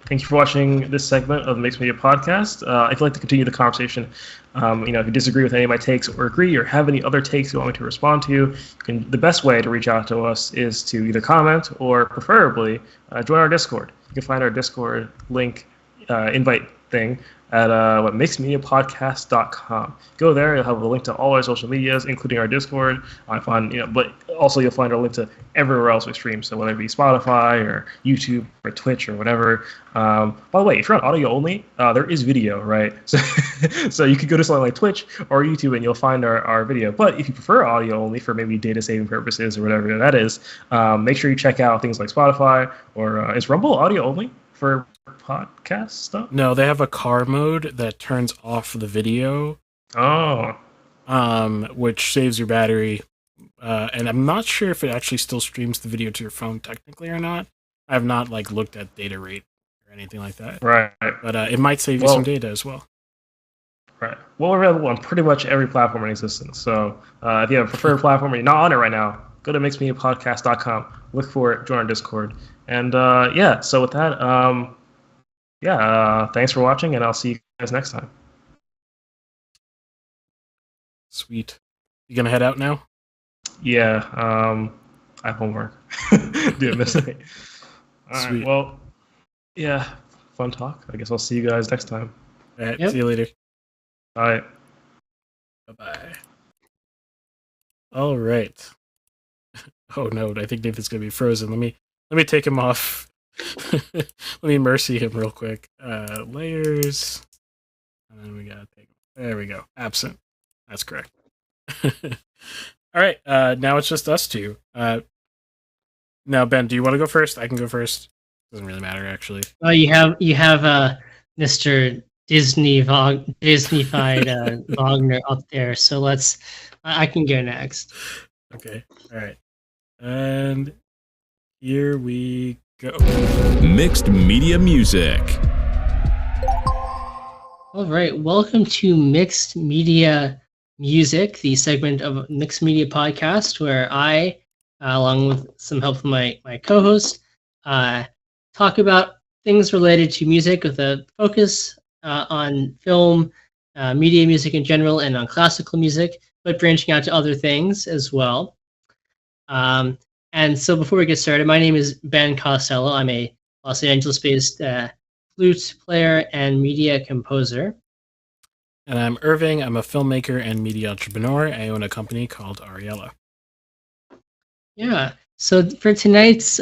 thank you for watching this segment of the Mixed Media Podcast. If you'd like to continue the conversation, if you disagree with any of my takes or agree or have any other takes you want me to respond to, the best way to reach out to us is to either comment or preferably join our Discord. You can find our Discord link invite thing at mixedmediapodcast.com. Go there, you'll have a link to all our social medias, including our Discord. But also you'll find our link to everywhere else we stream. So whether it be Spotify or YouTube or Twitch or whatever. By the way, if you're on audio only, there is video, right? So you could go to something like Twitch or YouTube and you'll find our video. But if you prefer audio only for maybe data saving purposes or whatever that is, make sure you check out things like Spotify or is Rumble audio only for podcast stuff? No, they have a car mode that turns off the video. Which saves your battery. And I'm not sure if it actually still streams the video to your phone technically or not. I have not looked at data rate or anything like that. Right. But it might save you some data as well. Right. Well, we're available on pretty much every platform in existence. So if you have a preferred platform and you're not on it right now, go to mixedmediapodcast.com. Look for it. Join our Discord. And so with that, thanks for watching, and I'll see you guys next time. Sweet. You gonna head out now? Yeah. I have homework. Due to mistake. All right. Well, yeah. Fun talk. I guess I'll see you guys next time. All right. Yep. See you later. Bye. Bye-bye. All right. Oh no, I think Nathan's gonna be frozen. Let me take him off. Let me mercy him real quick. Layers. And then we gotta take him. There we go. Absent. That's correct. All right. Now it's just us two. Now, Ben, do you want to go first? I can go first. Doesn't really matter, actually. Well, you have Mr. Disney-fied Wagner up there, so I can go next. Okay. All right. And here we go. Mixed Media Music. All right. Welcome to Mixed Media Music, the segment of Mixed Media Podcast, where I, along with some help from my co-host, talk about things related to music with a focus on film, media music in general, and on classical music, but branching out to other things as well. And so before we get started, my name is Ben Costello. I'm a Los Angeles-based flute player and media composer. And I'm Irving. I'm a filmmaker and media entrepreneur. I own a company called Ariella. Yeah. So for tonight's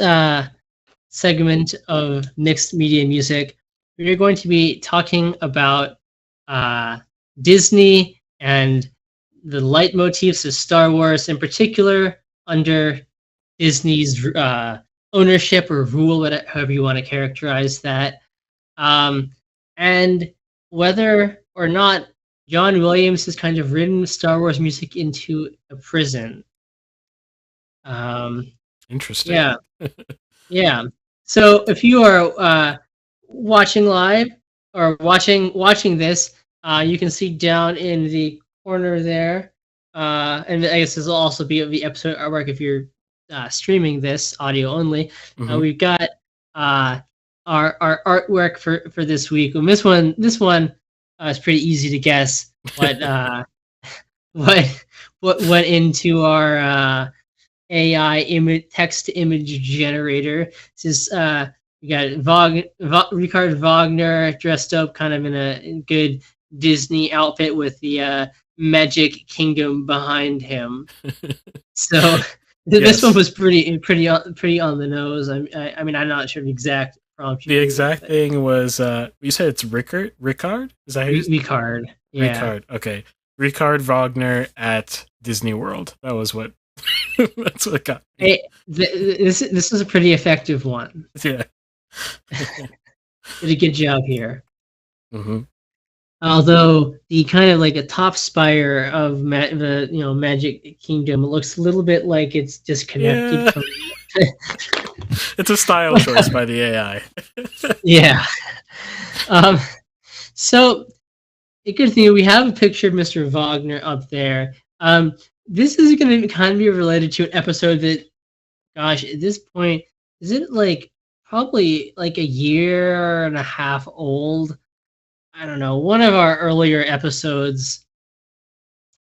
segment of Mixed Media Music, we're going to be talking about Disney and the leitmotifs of Star Wars, in particular under Disney's ownership or rule, however you want to characterize that, and whether or not John Williams has kind of written Star Wars music into a prison. Interesting. Yeah. Yeah. So if you are watching live or watching this, you can see down in the corner there, and I guess this will also be the episode artwork if you're streaming this audio only. Mm-hmm. We've got our artwork for this week. And this one is pretty easy to guess what went into our AI text to image generator. This is we got Richard Wagner dressed up kind of in a good Disney outfit with the Magic Kingdom behind him. So this one was pretty on the nose. I mean, I'm not sure the exact prompt. The exact thing was you said it's Rickard? Is that how you Ricard? Yeah. Ricard. Okay. Richard Wagner at Disney World. That was what. That's what got me. Hey, this is a pretty effective one. Yeah. Did a good job here. Mm-hmm. Although the kind of like a top spire of the Magic Kingdom looks a little bit like it's disconnected Yeah. from. It's a style choice by the AI. Yeah. So a good thing we have a picture of Mr. Wagner up there. This is going to kind of be related to an episode that, gosh, at this point, is it like probably like a year and a half old? I don't know. One of our earlier episodes,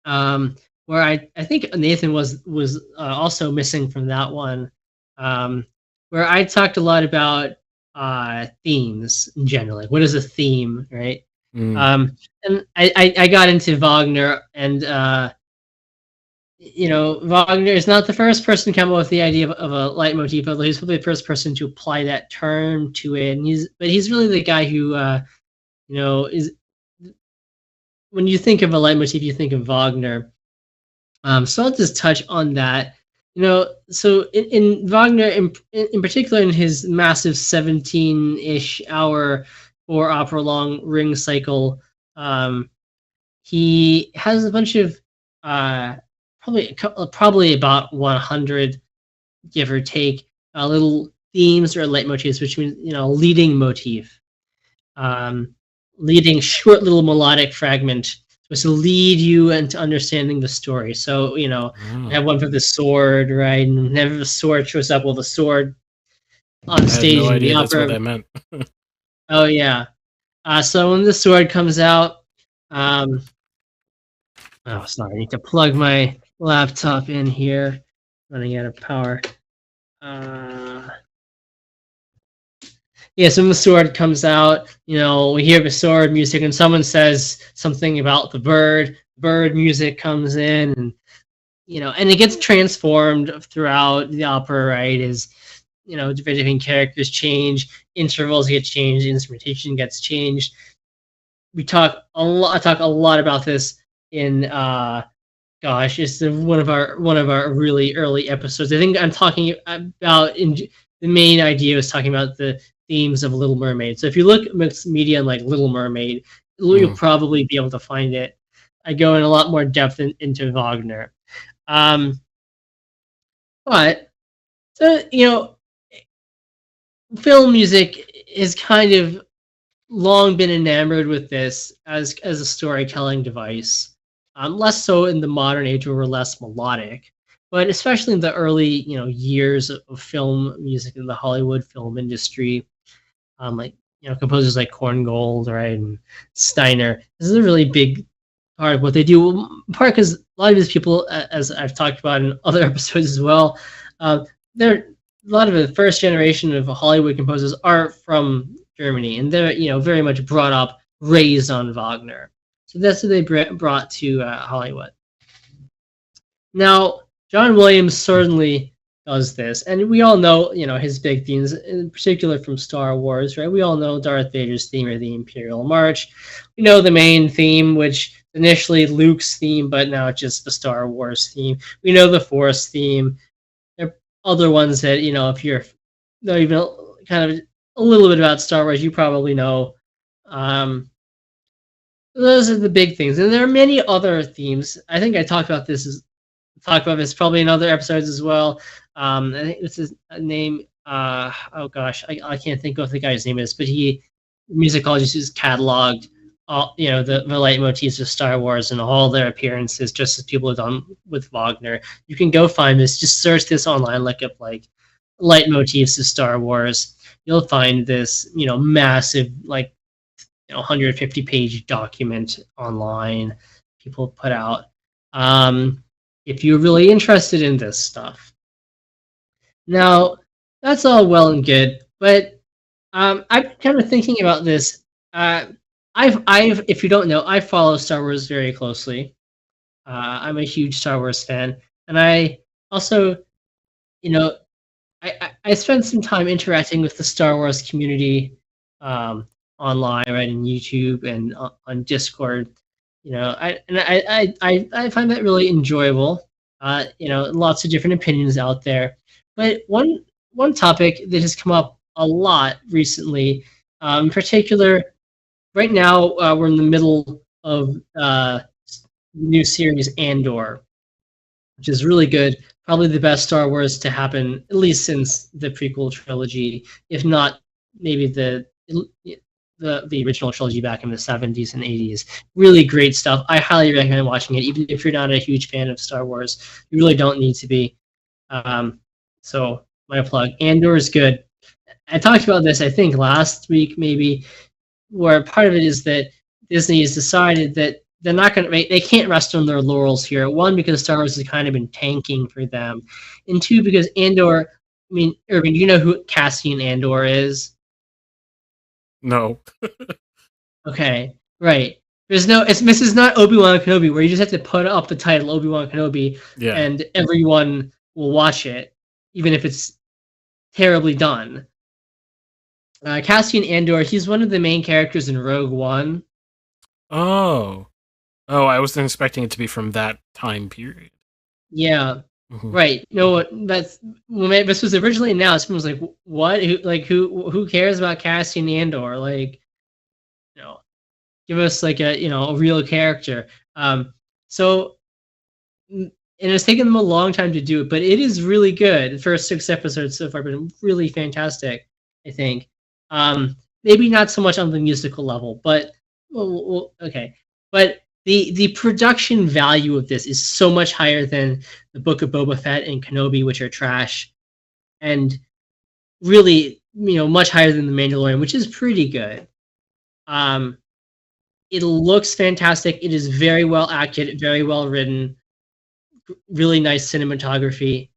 where I think Nathan was also missing from that one, where I talked a lot about themes in general. Like, what is a theme, right? Mm. And I got into Wagner, and Wagner is not the first person to come up with the idea of a leitmotif, although he's probably the first person to apply that term to it. And he's really the guy who is, when you think of a leitmotif, you think of Wagner. So I'll just touch on that. So in Wagner, in particular, in his massive 17-ish hour 4-opera long Ring cycle, he has a bunch of probably about 100, give or take, little themes or leitmotifs, which means leading motif, leading short little melodic fragment was to lead you into understanding the story. So you have one for the sword, right? And whenever the sword shows up, well, the sword on stage I had no in idea the that's opera. what that meant. Oh yeah. So when the sword comes out, oh sorry, I need to plug my laptop in here. Running out of power. Yeah, so when the sword comes out, we hear the sword music, and someone says something about the bird. Bird music comes in, and and it gets transformed throughout the opera, right? As different characters change, intervals get changed, instrumentation gets changed. I talk a lot about this in gosh, it's one of our really early episodes. I think I'm talking about the main idea is talking about the themes of Little Mermaid. So if you look at mixed media like Little Mermaid, you'll probably be able to find it. I go in a lot more depth into Wagner. But so film music has kind of long been enamored with this as a storytelling device. Less so in the modern age where we're less melodic, but especially in the early years of film music in the Hollywood film industry, like composers like Korngold, right, and Steiner. This is a really big part of what they do. In part because a lot of these people, as I've talked about in other episodes as well, they're a lot of the first generation of Hollywood composers are from Germany, and they're very much brought up, raised on Wagner. So that's what they brought to Hollywood. Now, John Williams certainly does this, and we all know his big themes, in particular from Star Wars, right? We all know Darth Vader's theme, or the Imperial March. We know the main theme, which initially Luke's theme, but now it's just the Star Wars theme. We know the Force theme. There are other ones that if you're not even kind of a little bit about Star Wars, you probably know. Those are the big things, and there are many other themes. I think I talked about this probably in other episodes as well. I think this is a name. Oh gosh, I can't think of what the guy's name is, but the musicologist who's cataloged all the leitmotifs of Star Wars and all their appearances, just as people have done with Wagner. You can go find this. Just search this online, look up like leitmotifs of Star Wars. You'll find this massive 150-page document online people put out. If you're really interested in this stuff. Now, that's all well and good, but I'm kind of thinking about this. If you don't know, I follow Star Wars very closely. I'm a huge Star Wars fan, and I also, I spent some time interacting with the Star Wars community online, right, in YouTube and on Discord. I find that really enjoyable. Lots of different opinions out there, but one topic that has come up a lot recently, in particular, right now we're in the middle of new series Andor, which is really good. Probably the best Star Wars to happen, at least since the prequel trilogy, if not maybe the original trilogy back in the 70s and 80s. Really great stuff. I highly recommend watching it, even if you're not a huge fan of Star Wars. You really don't need to be. So my plug. Andor is good. I talked about this, I think, last week maybe, where part of it is that Disney has decided that they're not going to they can't rest on their laurels here. One, because Star Wars has kind of been tanking for them, and two, because Andor. I mean, Irving, do you know who Cassian Andor is? No. Okay, right. This is not Obi-Wan Kenobi, where you just have to put up the title Obi-Wan Kenobi, Yeah. and everyone will watch it, even if it's terribly done. Cassian Andor, he's one of the main characters in Rogue One. Oh, I wasn't expecting it to be from that time period. Yeah, right. No, that's when this was originally announced. Everyone was like, "What? Who cares about Cassian Andor? Like, give us like a real character." So, and it's taken them a long time to do it, but it is really good. The first 6 episodes so far have been really fantastic, I think. Maybe not so much on the musical level, but okay. But the production value of this is so much higher than the Book of Boba Fett and Kenobi, which are trash, and really, much higher than the Mandalorian, which is pretty good. It looks fantastic. It is very well acted, very well written, really nice cinematography.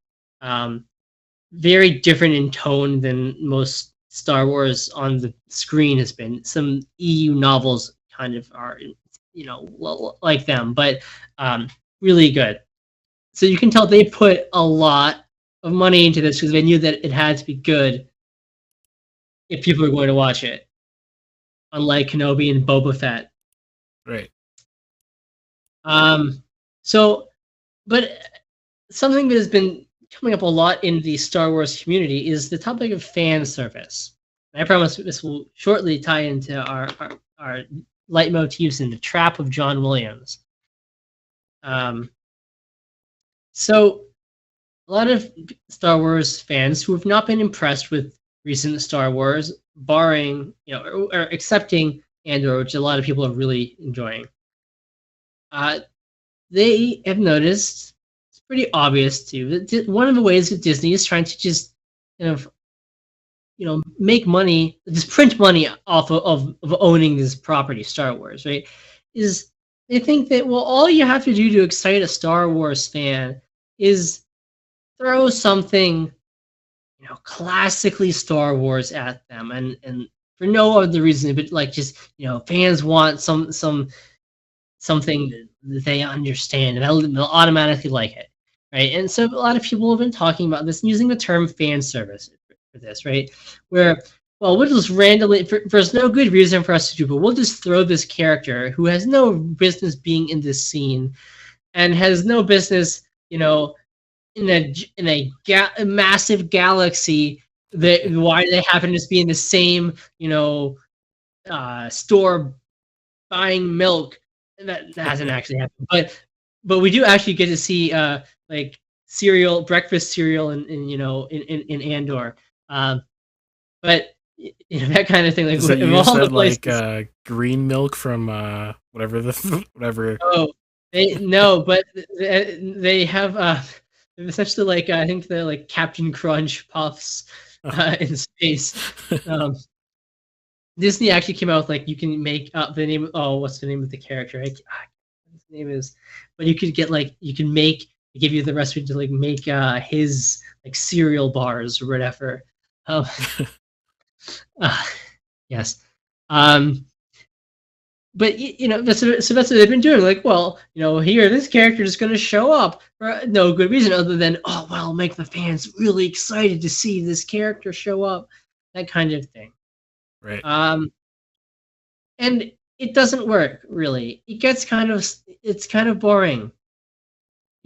Very different in tone than most Star Wars on the screen has been. Some EU novels kind of are, like them, but really good. So you can tell they put a lot of money into this because they knew that it had to be good if people are going to watch it. Unlike Kenobi and Boba Fett. Right. But something that has been coming up a lot in the Star Wars community is the topic of fan service. And I promise this will shortly tie into our leitmotifs in the trap of John Williams. So a lot of Star Wars fans who have not been impressed with recent Star Wars, barring, or accepting Andor, which a lot of people are really enjoying, they have noticed, it's pretty obvious too, that one of the ways that Disney is trying to just kind of, make money, just print money off of owning this property, Star Wars, right? Is they think that, well, all you have to do to excite a Star Wars fan is throw something, classically Star Wars at them, and for no other reason, but like just, fans want something that they understand, and they'll automatically like it, right? And so a lot of people have been talking about this and using the term fan service for this, right? Where, well, we'll just randomly, there's no good reason for us to do, but we'll just throw this character who has no business being in this scene and has no business, in a massive galaxy, that why they happen to be in the same, store buying milk. That hasn't actually happened, but we do actually get to see like breakfast cereal in Andor, but that kind of thing. Like, does it of use all the that places, like green milk from whatever? oh, no, but they have essentially, like, I think they're like Captain Crunch puffs in space. Disney actually came out with, like, you can make the name. Oh, what's the name of the character? His name is. But you could get, like, you can make. They give you the recipe to, like, make his, like, cereal bars or whatever. Yes. But that's what they've been doing. Like, well, here, this character is going to show up for no good reason other than, oh, well, make the fans really excited to see this character show up, that kind of thing. Right. And it doesn't work really. It's kind of boring.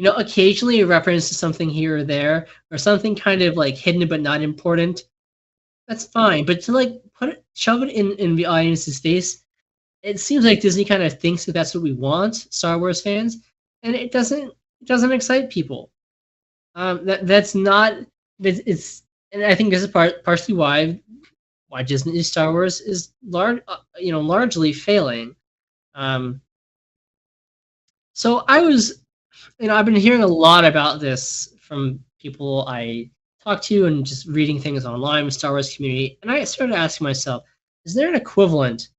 Occasionally a reference to something here or there, or something kind of like hidden but not important. That's fine, but to like shove it in the audience's face, it seems like Disney kind of thinks that that's what we want, Star Wars fans, and it doesn't excite people. That's not. It's and I think this is partially why Disney Star Wars is largely failing. Um, so I've been hearing a lot about this from people I talk to and just reading things online with Star Wars community, and I started asking myself, is there an equivalent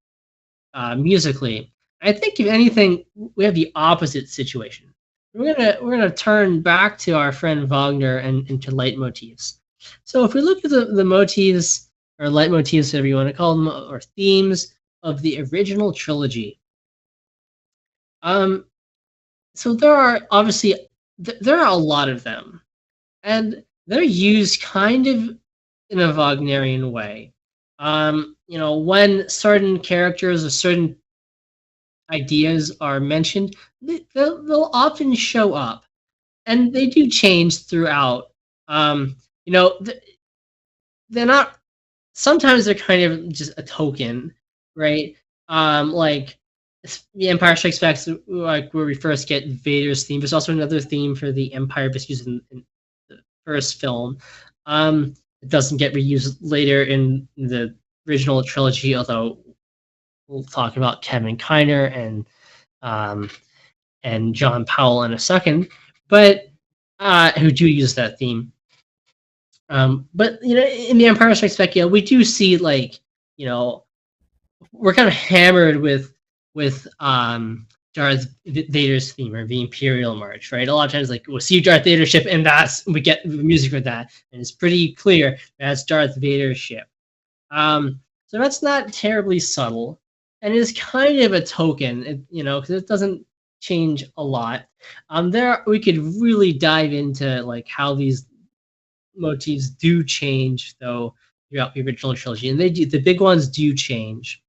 musically? I think if anything, we have the opposite situation. We're gonna turn back to our friend Wagner and to leitmotifs. So if we look at the motifs or leitmotifs, whatever you want to call them, or themes of the original trilogy, um, so there are obviously there are a lot of them, and they're used kind of in a Wagnerian way. When certain characters or certain ideas are mentioned, they'll often show up, and they do change throughout. Um, you know, th- they're not. Sometimes they're kind of just a token, right? Like the Empire Strikes Back, like where we first get Vader's theme. There's also another theme for the Empire that's used in the first film. It doesn't get reused later in the original trilogy, although we'll talk about Kevin Kiner um, and John Powell in a second, but who do use that theme. But in the Empire Strikes Back, we do see we're kind of hammered with Darth Vader's theme or the Imperial March, right? A lot of times, like we'll see Darth Vader's ship, and we get the music for that, and it's pretty clear that's Darth Vader's ship. So that's not terribly subtle, and it's kind of a token, because it doesn't change a lot. There we could really dive into like how these motifs do change though throughout the original trilogy, and the big ones do change,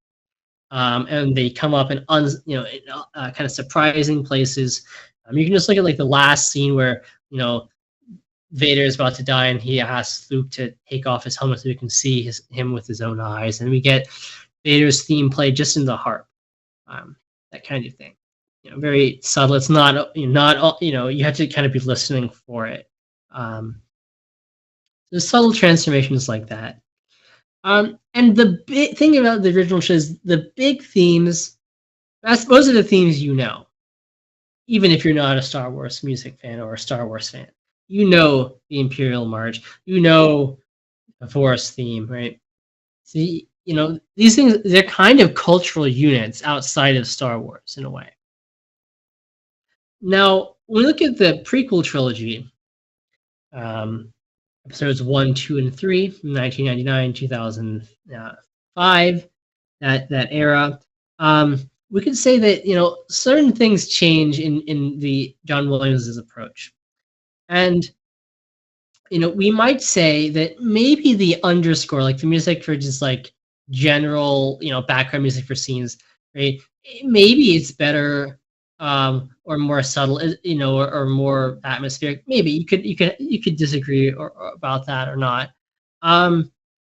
and they come up in kind of surprising places. You can just look at like the last scene where Vader is about to die, and he asks Luke to take off his helmet so he can see him with his own eyes, and we get Vader's theme played just in the harp, that kind of thing. Very subtle. It's not you have to kind of be listening for it. There's subtle transformations like that. And the big thing about the original show is the big themes. Those are the themes even if you're not a Star Wars music fan or a Star Wars fan. The Imperial March, the Force theme, right? See, these things, they're kind of cultural units outside of Star Wars in a way. Now, when we look at the prequel trilogy, episodes 1, 2, and 3 from 1999, 2005, that era, we could say that certain things change in the John Williams' approach. And we might say that maybe the underscore, like the music for just like general, background music for scenes, right? Maybe it's better or more subtle, or more atmospheric. Maybe you could disagree or about that or not. And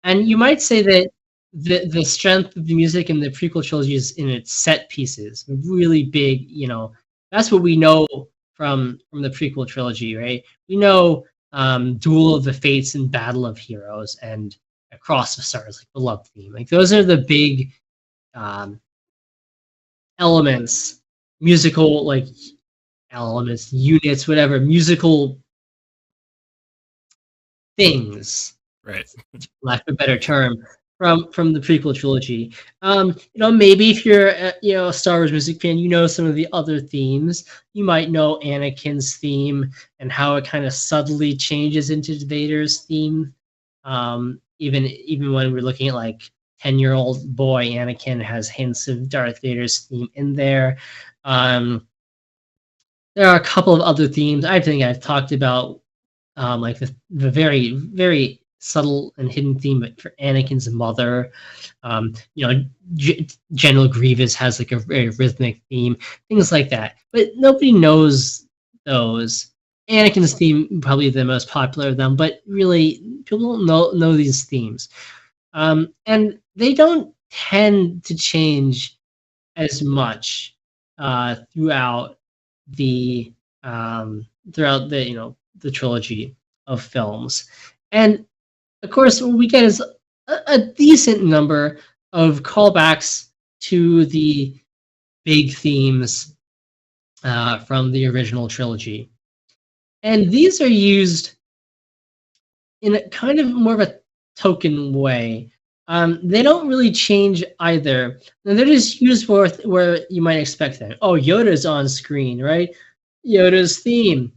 you might say that the strength of the music in the prequel trilogy is in its set pieces, really big. That's what we know from the prequel trilogy, right? We know Duel of the Fates and Battle of Heroes and Across the Stars, like the love theme. Like those are the big elements, musical like elements, units, whatever, musical things, right? Lack of a better term, from the prequel trilogy. Maybe if you're a Star Wars music fan, some of the other themes. You might know Anakin's theme and how it kind of subtly changes into Vader's theme. Even when we're looking at like 10-year-old boy Anakin has hints of Darth Vader's theme in there. There are a couple of other themes I think I've talked about, like the very, very subtle and hidden theme for Anakin's mother. General Grievous has like a very rhythmic theme, things like that. But nobody knows those. Anakin's theme probably the most popular of them, but really people don't know these themes, and they don't tend to change as much throughout the the trilogy of films. And of course, what we get is a decent number of callbacks to the big themes from the original trilogy. And these are used in a kind of more of a token way. They don't really change either. And they're just used where you might expect them. Oh, Yoda's on screen, right? Yoda's theme.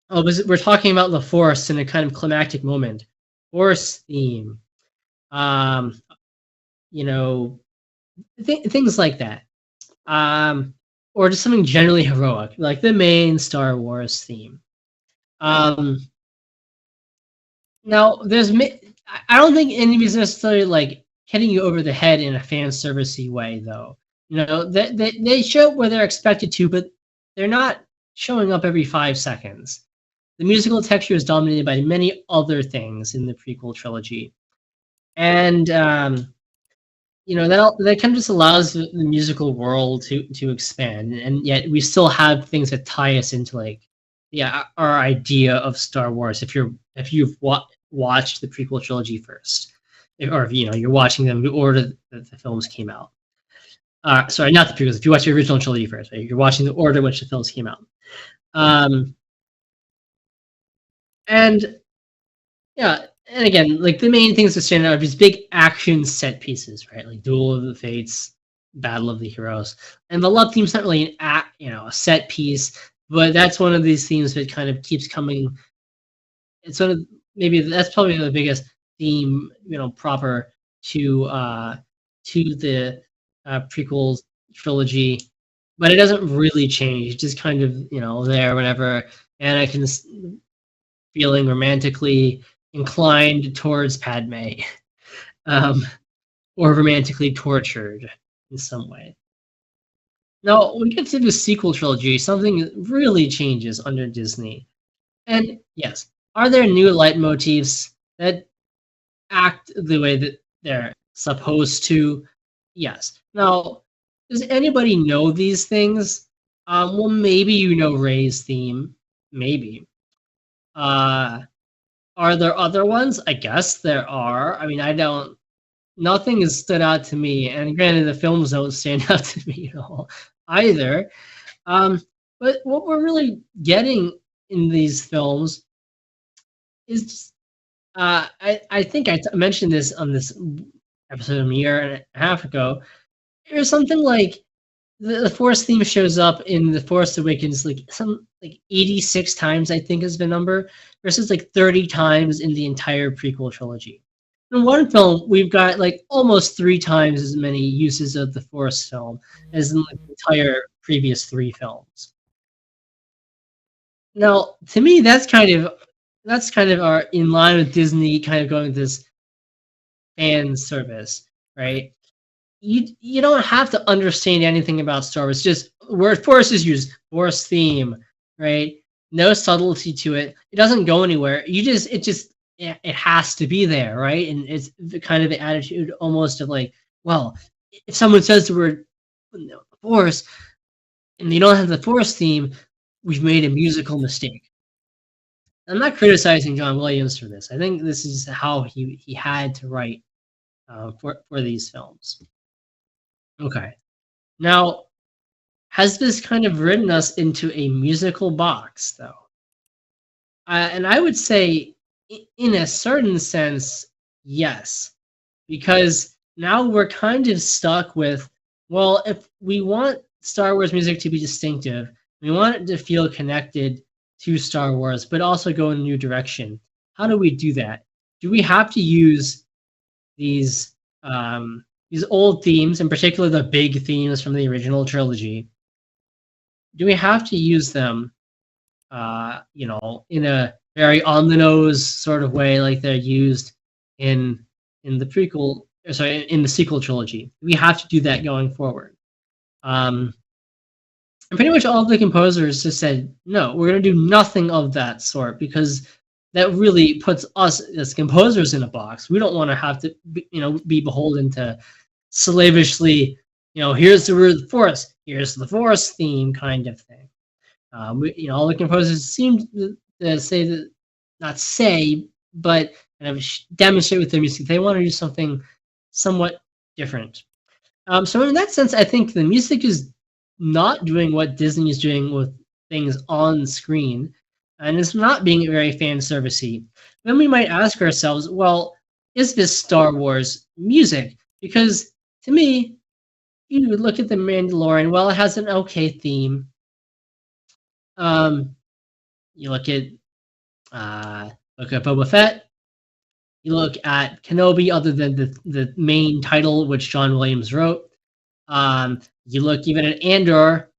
Oh, we're talking about the Force in a kind of climactic moment. Force theme. Things like that. Or just something generally heroic, like the main Star Wars theme. Now, I don't think any of these necessarily like hitting you over the head in a fan servicey way, though. They show where they're expected to, but they're not showing up every 5 seconds. The musical texture is dominated by many other things in the prequel trilogy, and that kind of just allows the musical world to expand, and yet we still have things that tie us into our idea of Star Wars. If you've watched the prequel trilogy first, or if you're watching them in the order that the films came out. Sorry, not the prequels. If you watch the original trilogy first, right? You're watching the order in which the films came out. And again, like the main things that stand out are these big action set pieces, right? Like Duel of the Fates, Battle of the Heroes, and the love theme's not really a set piece, but that's one of these themes that kind of keeps coming. It's that's probably the biggest theme, proper to the prequel trilogy, but it doesn't really change. It's just kind of there whenever Anakin's feeling romantically inclined towards Padme, or romantically tortured in some way. Now, when we get to the sequel trilogy, something really changes under Disney. And yes, are there new leitmotifs that act the way that they're supposed to? Yes. Now, does anybody know these things? Well, maybe Rey's theme. Maybe. Are there other ones? I guess there are. I mean, nothing has stood out to me, and granted, the films don't stand out to me at all either. But what we're really getting in these films is, I think I mentioned this on this episode a year and a half ago. There's something like the Force theme shows up in The Force Awakens like 86 times, I think is the number, versus like 30 times in the entire prequel trilogy. In one film, we've got like almost 3 times as many uses of the Force film as in the entire previous 3 films. Now, to me, that's kind of our in line with Disney kind of going with this fan service, right? You don't have to understand anything about Star Wars. Just word Force is used, Force theme, right? No subtlety to it. It doesn't go anywhere. It has to be there, right? And it's the kind of the attitude almost of like, well, if someone says the word Force and they don't have the Force theme, we've made a musical mistake. I'm not criticizing John Williams for this. I think this is how he had to write for these films. Okay. Now, has this kind of ridden us into a musical box, though? And I would say, in a certain sense, yes. Because now we're kind of stuck with, well, if we want Star Wars music to be distinctive, we want it to feel connected to Star Wars, but also go in a new direction. How do we do that? Do we have to use these old themes, in particular the big themes from the original trilogy? Do we have to use them, in a very on the nose sort of way, like they're used in the prequel. Sorry, in the sequel trilogy. We have to do that going forward. And pretty much all of the composers just said, no, we're going to do nothing of that sort because that really puts us as composers in a box. We don't want to have to, be beholden to slavishly, here's the forest, here's the forest theme kind of thing. All the composers seem to say that, not say, but kind of demonstrate with their music they want to do something somewhat different. So in that sense, I think the music is not doing what Disney is doing with things on screen, and it's not being very fan servicey. Then we might ask ourselves, well, is this Star Wars music? Because to me, you would look at the Mandalorian. Well, it has an okay theme. You look at Boba Fett. You look at Kenobi, other than the main title, which John Williams wrote. You look even at Andor.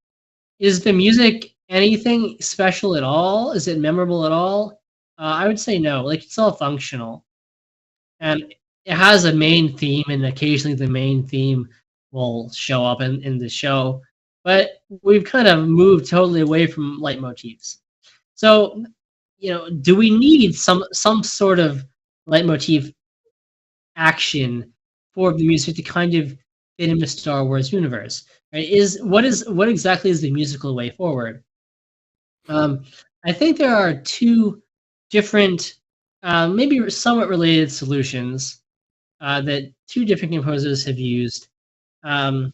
Is the music anything special at all? Is it memorable at all? I would say no. Like, it's all functional, and it has a main theme, and occasionally the main theme will show up in the show. But we've kind of moved totally away from leitmotifs. So, do we need some sort of leitmotif action for the music to kind of fit in the Star Wars universe? Right? What exactly is the musical way forward? I think there are two different, maybe somewhat related solutions that two different composers have used. And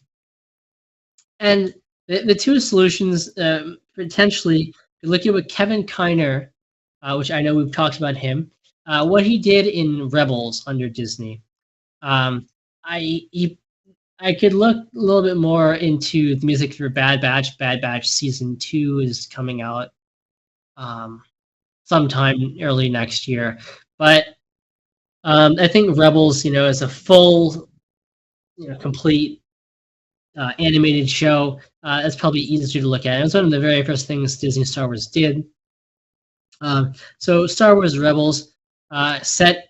the two solutions potentially, look at what Kevin Kiner, which I know we've talked about him, what he did in Rebels under Disney. I could look a little bit more into the music for Bad Batch. Bad Batch season 2 is coming out sometime early next year, but I think Rebels, is a full, complete animated show. It's probably easier to look at. It was one of the very first things Disney Star Wars did. So Star Wars Rebels, set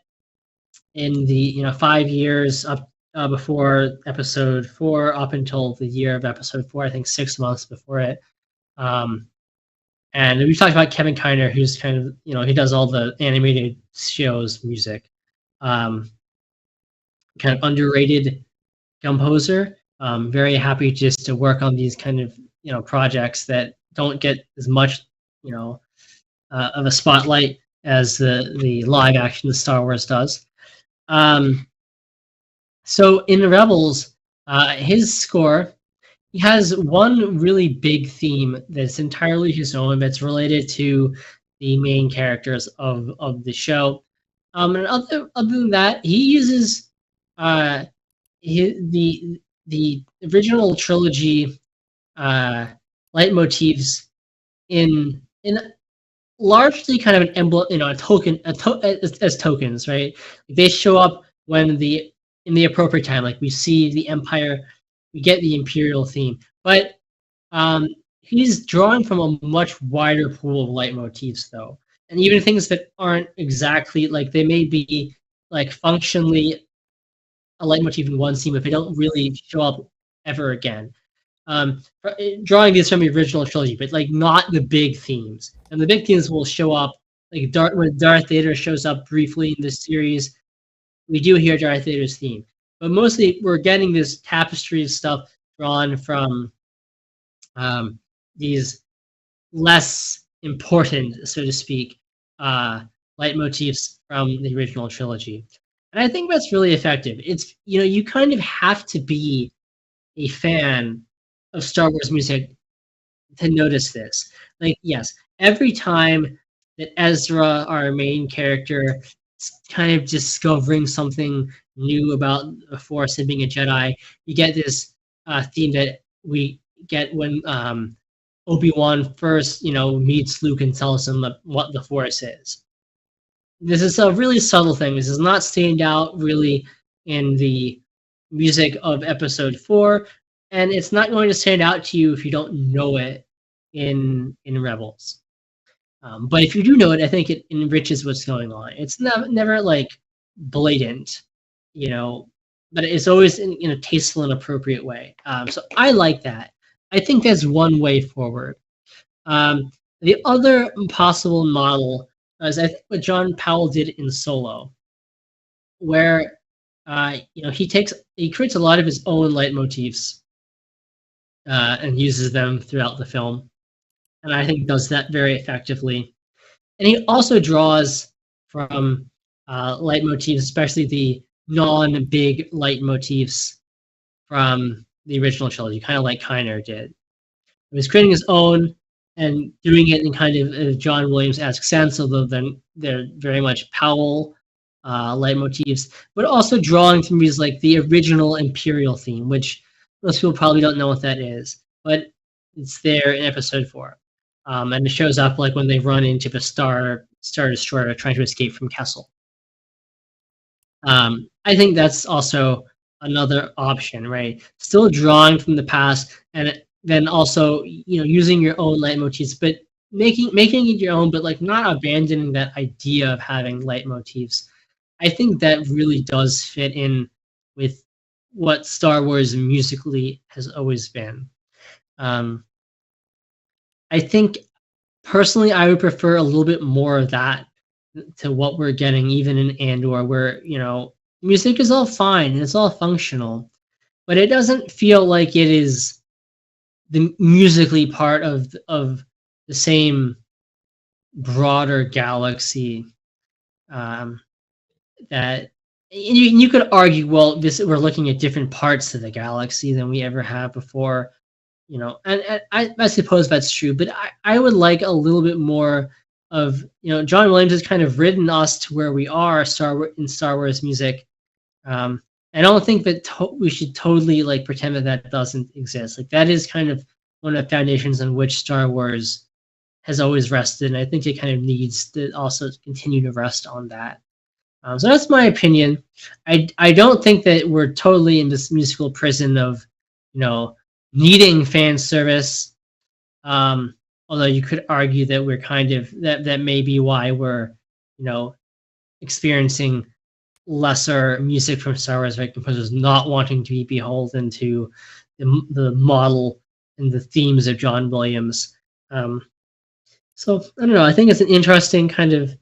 in the 5 years up before Episode 4, up until the year of Episode 4. I think 6 months before it. And we've talked about Kevin Kiner, who's kind of he does all the animated shows music. Kind of underrated composer. Very happy just to work on these kind of projects that don't get as much of a spotlight as the live action Star Wars does. So in the Rebels, his score, he has one really big theme that's entirely his own, that's related to the main characters of the show. And other than that, he uses the original trilogy leitmotifs in largely kind of an emblem, a token, as tokens, right? They show up when in the appropriate time, like we see the Empire, we get the Imperial theme, but he's drawing from a much wider pool of leitmotifs, though, and even things that aren't exactly like, they may be like functionally a leitmotif in one scene, but they don't really show up ever again. Drawing these from the original trilogy, but like not the big themes. And the big themes will show up like when Darth Vader shows up briefly in this series. We do hear Darth Vader's theme, but mostly we're getting this tapestry of stuff drawn from these less important, so to speak, leitmotifs from the original trilogy. And I think that's really effective. It's, you kind of have to be a fan of Star Wars music to notice this. Like, yes, every time that Ezra, our main character, is kind of discovering something new about the Force and being a Jedi, you get this theme that we get when Obi-Wan first, meets Luke and tells him what the Force is. This is a really subtle thing. This is not stand out really in the music of Episode 4, and it's not going to stand out to you if you don't know it in Rebels. But if you do know it, I think it enriches what's going on. It's never like blatant, you know, but it's always in a tasteful and appropriate way. So I like that. I think that's one way forward. Um, the other possible model is I think what John Powell did in Solo, where he creates a lot of his own leitmotifs and uses them throughout the film, and I think does that very effectively. And he also draws from leitmotifs, especially the non-big leitmotifs from the original trilogy, kind of like Kiner did. He was creating his own and doing it in kind of John Williams-esque sense, although then they're very much Powell leitmotifs, but also drawing from movies like the original Imperial theme, which most people probably don't know what that is, but it's there in Episode 4. And it shows up like when they run into the Star Destroyer trying to escape from Kessel. I think that's also another option, right? Still drawing from the past, and then also using your own leitmotifs, but making it your own, but like not abandoning that idea of having leitmotifs. I think that really does fit in with what Star Wars musically has always been. I think personally, I would prefer a little bit more of that to what we're getting even in Andor, where music is all fine and it's all functional, but it doesn't feel like it is the musically part of the same broader galaxy. That you could argue, well, we're looking at different parts of the galaxy than we ever have before, and I suppose that's true, but I would like a little bit more of, John Williams has kind of ridden us to where we are in Star Wars music. I don't think that we should totally like pretend that doesn't exist. Like that is kind of one of the foundations on which Star Wars has always rested, and I think it kind of needs to also continue to rest on that. So that's my opinion. I don't think that we're totally in this musical prison of, needing fan service. Although you could argue that we're kind of that may be why we're, experiencing lesser music from Star Wars, right? Composers not wanting to be beholden to the model and the themes of John Williams. So I don't know. I think it's an interesting kind of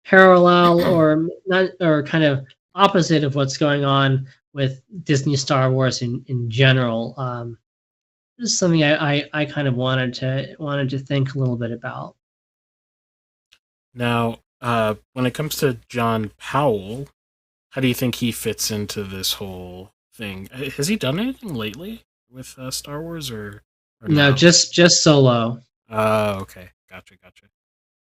parallel or not, or kind of opposite of what's going on with Disney Star Wars in general. This is something I kind of wanted to think a little bit about. Now, when it comes to John Powell, how do you think he fits into this whole thing? Has he done anything lately with Star Wars or no? Just Solo. Okay, gotcha.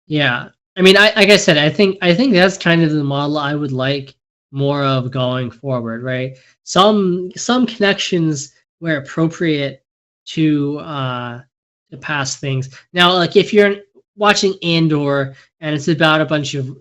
Yeah, I mean, like I said, I think that's kind of the model I would like more of going forward, right? Some connections where appropriate to past things. Now, like if you're watching Andor and it's about a bunch of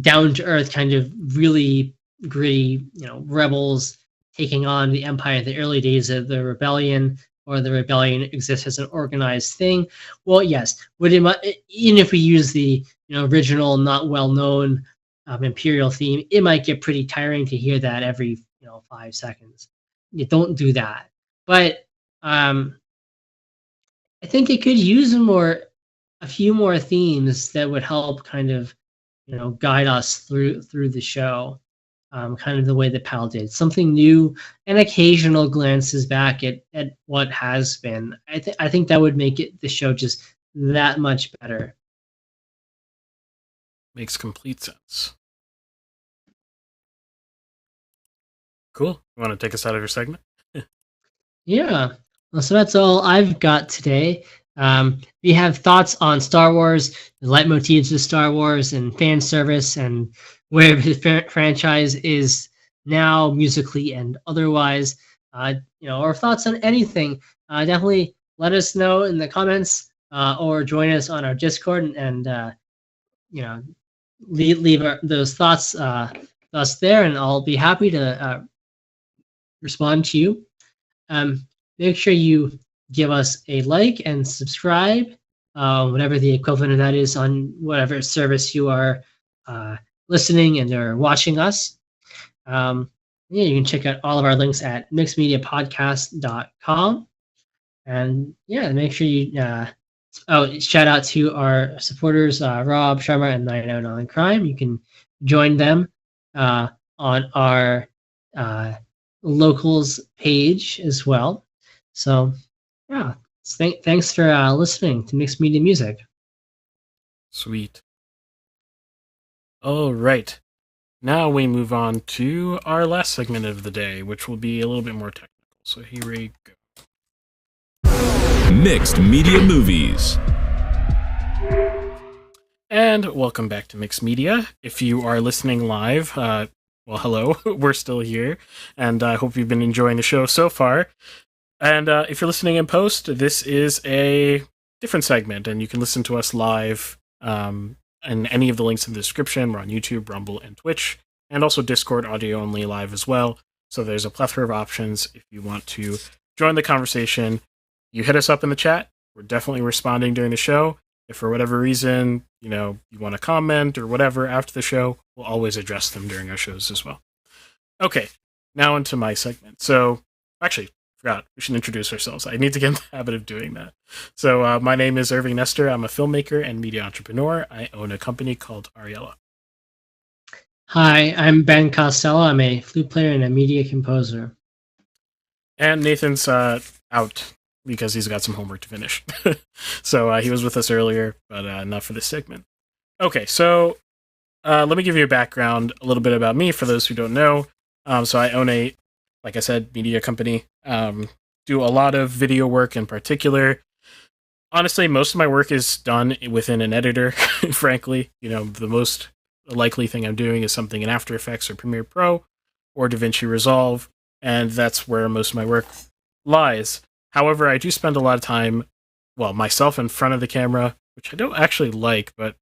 down to earth kind of really gritty rebels taking on the Empire in the early days of the rebellion, or the rebellion exists as an organized thing. Well, yes, even if we use the original, not well known Imperial theme, it might get pretty tiring to hear that every 5 seconds. You don't do that, but I think it could use a few more themes that would help kind of guide us through the show. Kind of the way that Powell did. Something new and occasional glances back at what has been. I think that would make the show just that much better. Makes complete sense. Cool. You want to take us out of your segment? Yeah. Well, so that's all I've got today. If you have thoughts on Star Wars, the leitmotifs of Star Wars, and fan service, and where the franchise is now musically and otherwise, or thoughts on anything, definitely let us know in the comments, or join us on our Discord and leave those thoughts us there, and I'll be happy to respond to you. Make sure you give us a like and subscribe, whatever the equivalent of that is on whatever service you are listening and or watching us. Yeah, you can check out all of our links at mixedmediapodcast.com. And yeah, make sure you shout out to our supporters, Rob, Sharma, and 909 Crime. You can join them on our locals page as well. So yeah, thanks for listening to Mixed Media Music. Sweet. All right. Now we move on to our last segment of the day, which will be a little bit more technical. So here we go. Mixed Media Movies. And welcome back to Mixed Media. If you are listening live, well, hello, we're still here, and I hope you've been enjoying the show so far. And if you're listening in post, this is a different segment, and you can listen to us live, and any of the links in the description. We're on YouTube, Rumble, and Twitch, and also Discord audio only live as well. So there's a plethora of options if you want to join the conversation. You hit us up in the chat. We're definitely responding during the show. If for whatever reason, you want to comment or whatever after the show, we'll always address them during our shows as well. Okay, now into my segment. So, actually, forgot, we should introduce ourselves. I need to get in the habit of doing that. So, my name is Irving Nestor. I'm a filmmaker and media entrepreneur. I own a company called Ariella. Hi, I'm Ben Costello. I'm a flute player and a media composer. And Nathan's out because he's got some homework to finish. So he was with us earlier, but not for this segment. Okay, so let me give you a background, a little bit about me for those who don't know. So I own a, like I said, media company. Do a lot of video work in particular. Honestly, most of my work is done within an editor, frankly. The most likely thing I'm doing is something in After Effects or Premiere Pro or DaVinci Resolve, and that's where most of my work lies. However, I do spend a lot of time, myself in front of the camera, which I don't actually like, but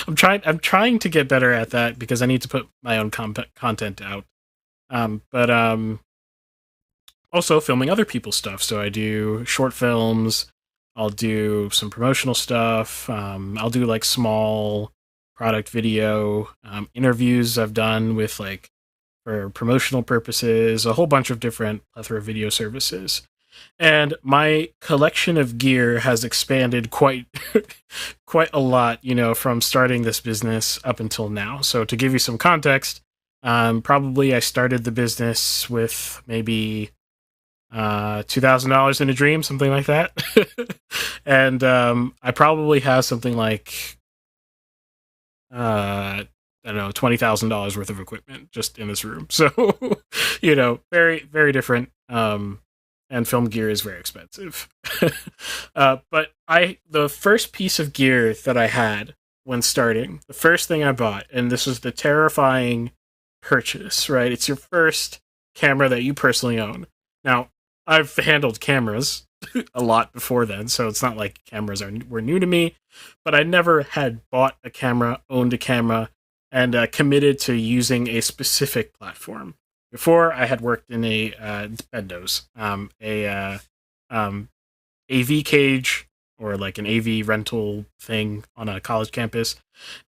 I'm trying to get better at that because I need to put my own content out. But also filming other people's stuff. So I do short films. I'll do some promotional stuff. I'll do like small product video interviews I've done with for promotional purposes, a whole bunch of different plethora of video services. And my collection of gear has expanded quite a lot, from starting this business up until now. So to give you some context, probably I started the business with maybe $2,000 in a dream, something like that. And I probably have something like I don't know, $20,000 worth of equipment just in this room. So, very, very different. And film gear is very expensive. But the first piece of gear that I had when starting, the first thing I bought, and this was the terrifying purchase, right? It's your first camera that you personally own. Now, I've handled cameras a lot before then, so it's not like cameras were new to me, but I never had bought a camera, owned a camera, and committed to using a specific platform. Before, I had worked in a Bendos, AV cage, or like an AV rental thing on a college campus,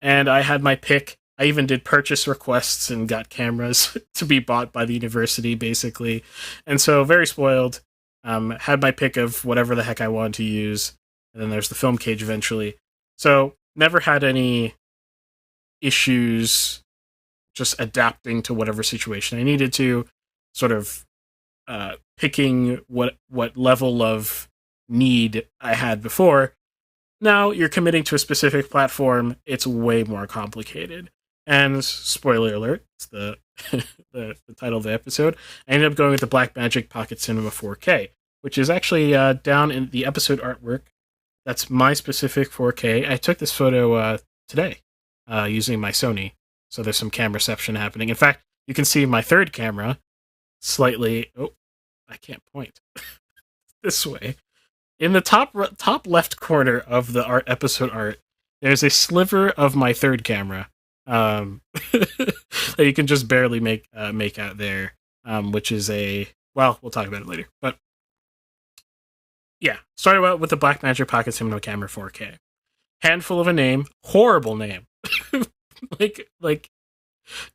and I had my pick. I even did purchase requests and got cameras to be bought by the university, basically. And so, very spoiled. Had my pick of whatever the heck I wanted to use, and then there's the film cage eventually. So, never had any issues just adapting to whatever situation I needed to, sort of picking what level of need I had before. Now you're committing to a specific platform, it's way more complicated. And spoiler alert, it's the the title of the episode. I ended up going with the Blackmagic Pocket Cinema 4K, which is actually down in the episode artwork. That's my specific 4K. I took this photo today using my Sony. So there's some cam reception happening. In fact, you can see my third camera slightly... Oh, I can't point. This way. In the top left corner of the episode art, there's a sliver of my third camera that you can just barely make out there, which is a... Well, we'll talk about it later. But yeah, started out with the Blackmagic Pocket Cinema Camera 4K. Handful of a name, horrible name. like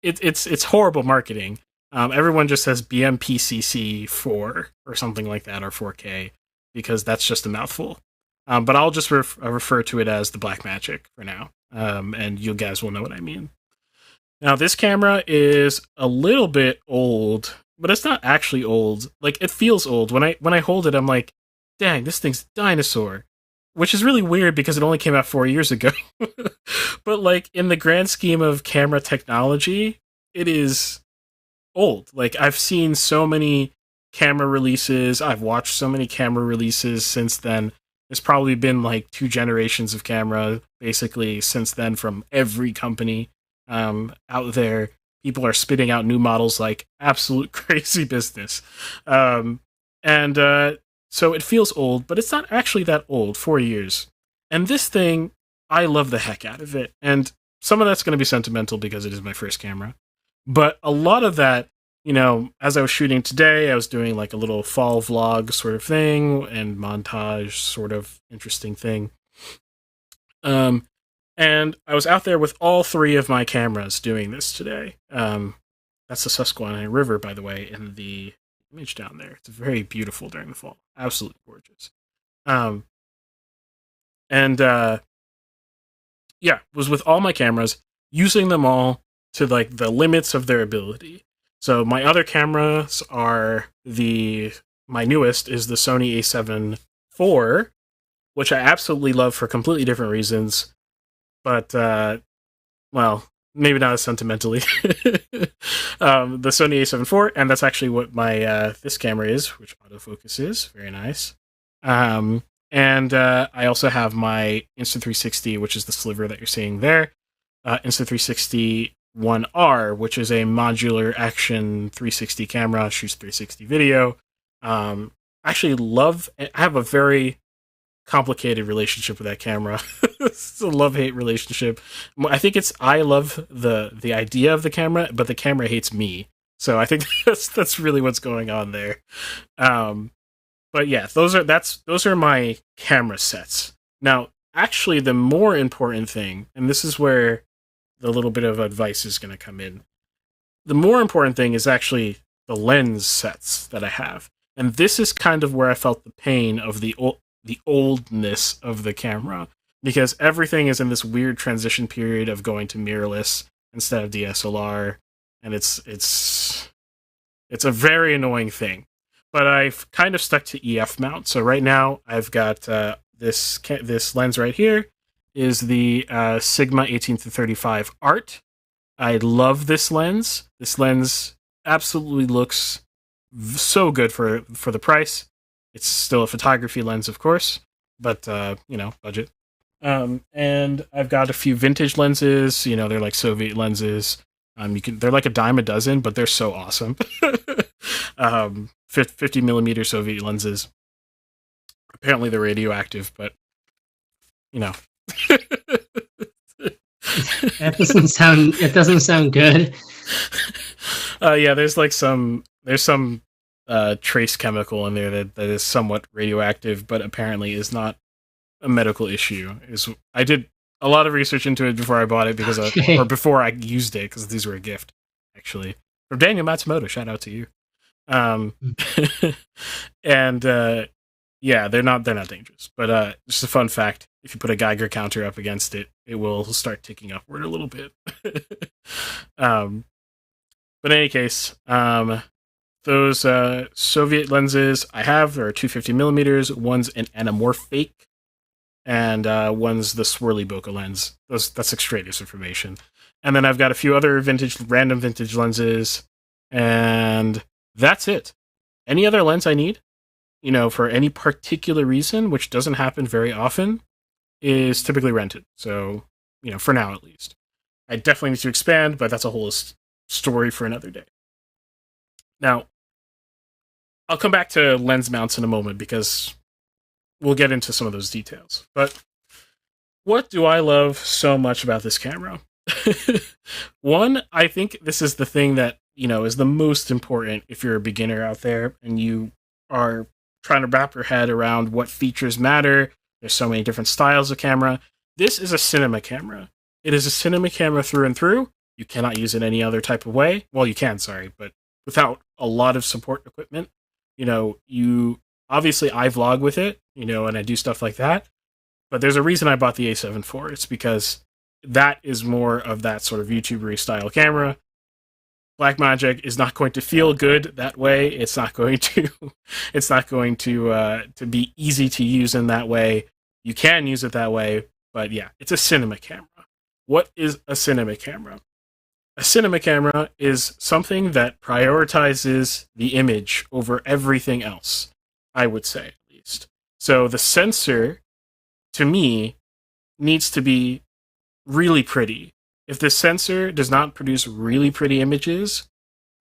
it's horrible marketing. Everyone just says BMPCC 4 or something like that, or 4K, because that's just a mouthful. But I'll just refer to it as the Blackmagic for now, and you guys will know what I mean. Now, this camera is a little bit old, but it's not actually old. Like, it feels old. When I hold it, I'm like, dang, this thing's a dinosaur. Which is really weird because it only came out 4 years ago. But, like, in the grand scheme of camera technology, it is old. Like, I've seen so many camera releases. I've watched so many camera releases since then. There's probably been, like, 2 generations of camera, basically, since then from every company out there. People are spitting out new models like absolute crazy business. So it feels old, but it's not actually that old, 4 years. And this thing, I love the heck out of it. And some of that's going to be sentimental because it is my first camera. But a lot of that, you know, as I was shooting today, I was doing like a little fall vlog sort of thing and montage sort of interesting thing. And I was out there with all 3 of my cameras doing this today. That's the Susquehanna River, by the way, in the image down there. It's very beautiful during the fall. Absolutely gorgeous. Was with all my cameras, using them all to like the limits of their ability. So my other cameras are my newest is the Sony A7 IV, which I absolutely love for completely different reasons. But, well, maybe not as sentimentally. The Sony A7 IV, and that's actually what my this camera is, which autofocus is. Very nice. I also have my Insta360, which is the sliver that you're seeing there. Insta360 1R, which is a modular action 360 camera, shoots 360 video. I have a very complicated relationship with that camera. It's a love-hate relationship. I think I love the idea of the camera, but the camera hates me. So I think that's really what's going on there. But yeah, those are my camera sets. Now, actually, the more important thing, and this is where the little bit of advice is going to come in. The more important thing is actually the lens sets that I have. And this is kind of where I felt the pain of the oldness of the camera, because everything is in this weird transition period of going to mirrorless instead of DSLR, and it's a very annoying thing. But I've kind of stuck to EF mount. So right now I've got this lens right here is the Sigma 18-35 Art. I love this lens. This lens absolutely looks so good for the price. It's still a photography lens, of course, but budget. And I've got a few vintage lenses. You know, they're like Soviet lenses. They're like a dime a dozen, but they're so awesome. 50 millimeter Soviet lenses. Apparently they're radioactive, but you know. It doesn't sound good. Yeah, there's some trace chemical in there that is somewhat radioactive, but apparently is not a medical issue. I did a lot of research into it before I bought it or before I used it, because these were a gift, actually, from Daniel Matsumoto. Shout out to you. Yeah, they're not dangerous, but just a fun fact: if you put a Geiger counter up against it, it will start ticking upward a little bit. But in any case, those Soviet lenses I have are 250 millimeters. One's an anamorphic, and one's the swirly bokeh lens. That's extraneous information. And then I've got a few other random vintage lenses, and that's it. Any other lens I need, for any particular reason, which doesn't happen very often, is typically rented. So, for now at least. I definitely need to expand, but that's a whole story for another day. Now, I'll come back to lens mounts in a moment because we'll get into some of those details. But what do I love so much about this camera? One, I think this is the thing that, is the most important if you're a beginner out there and you are trying to wrap your head around what features matter. There's so many different styles of camera. This is a cinema camera. It is a cinema camera through and through. You cannot use it any other type of way. Well, you can, sorry, but without a lot of support equipment. You obviously I vlog with it, and I do stuff like that. But there's a reason I bought the A7 IV. It's because that is more of that sort of YouTuber style camera. Blackmagic is not going to feel good that way. It's not going to to be easy to use in that way. You can use it that way, but yeah, it's a cinema camera. What is a cinema camera? A cinema camera is something that prioritizes the image over everything else, I would say, at least. So the sensor, to me, needs to be really pretty. If the sensor does not produce really pretty images,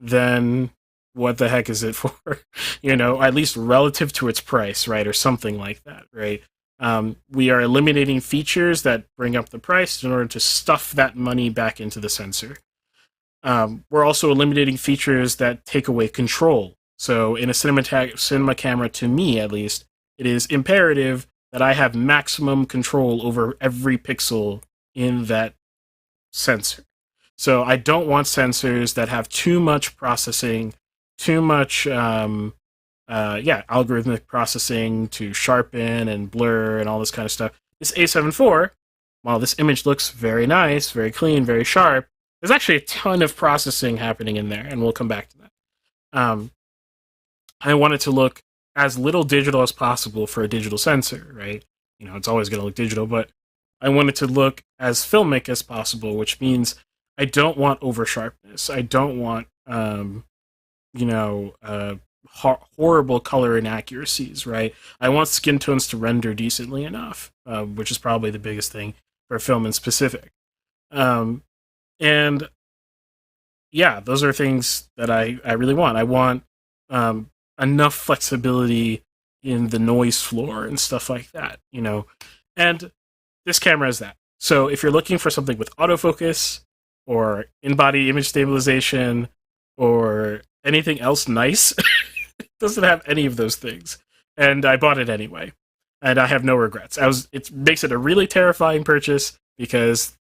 then what the heck is it for? At least relative to its price, right? Or something like that, right? We are eliminating features that bring up the price in order to stuff that money back into the sensor. We're also eliminating features that take away control. So in a cinema camera, to me at least, it is imperative that I have maximum control over every pixel in that sensor. So I don't want sensors that have too much processing, too much algorithmic processing to sharpen and blur and all this kind of stuff. This A7 IV, while this image looks very nice, very clean, very sharp, there's actually a ton of processing happening in there, and we'll come back to that. I want it to look as little digital as possible for a digital sensor, right? It's always going to look digital, but I want it to look as filmic as possible, which means I don't want over sharpness. I don't want, horrible color inaccuracies, right? I want skin tones to render decently enough, which is probably the biggest thing for film in specific. And yeah, those are things that I really want. I want enough flexibility in the noise floor and stuff like that, And this camera is that. So if you're looking for something with autofocus or in-body image stabilization or anything else nice, it doesn't have any of those things. And I bought it anyway. And I have no regrets. It makes it a really terrifying purchase because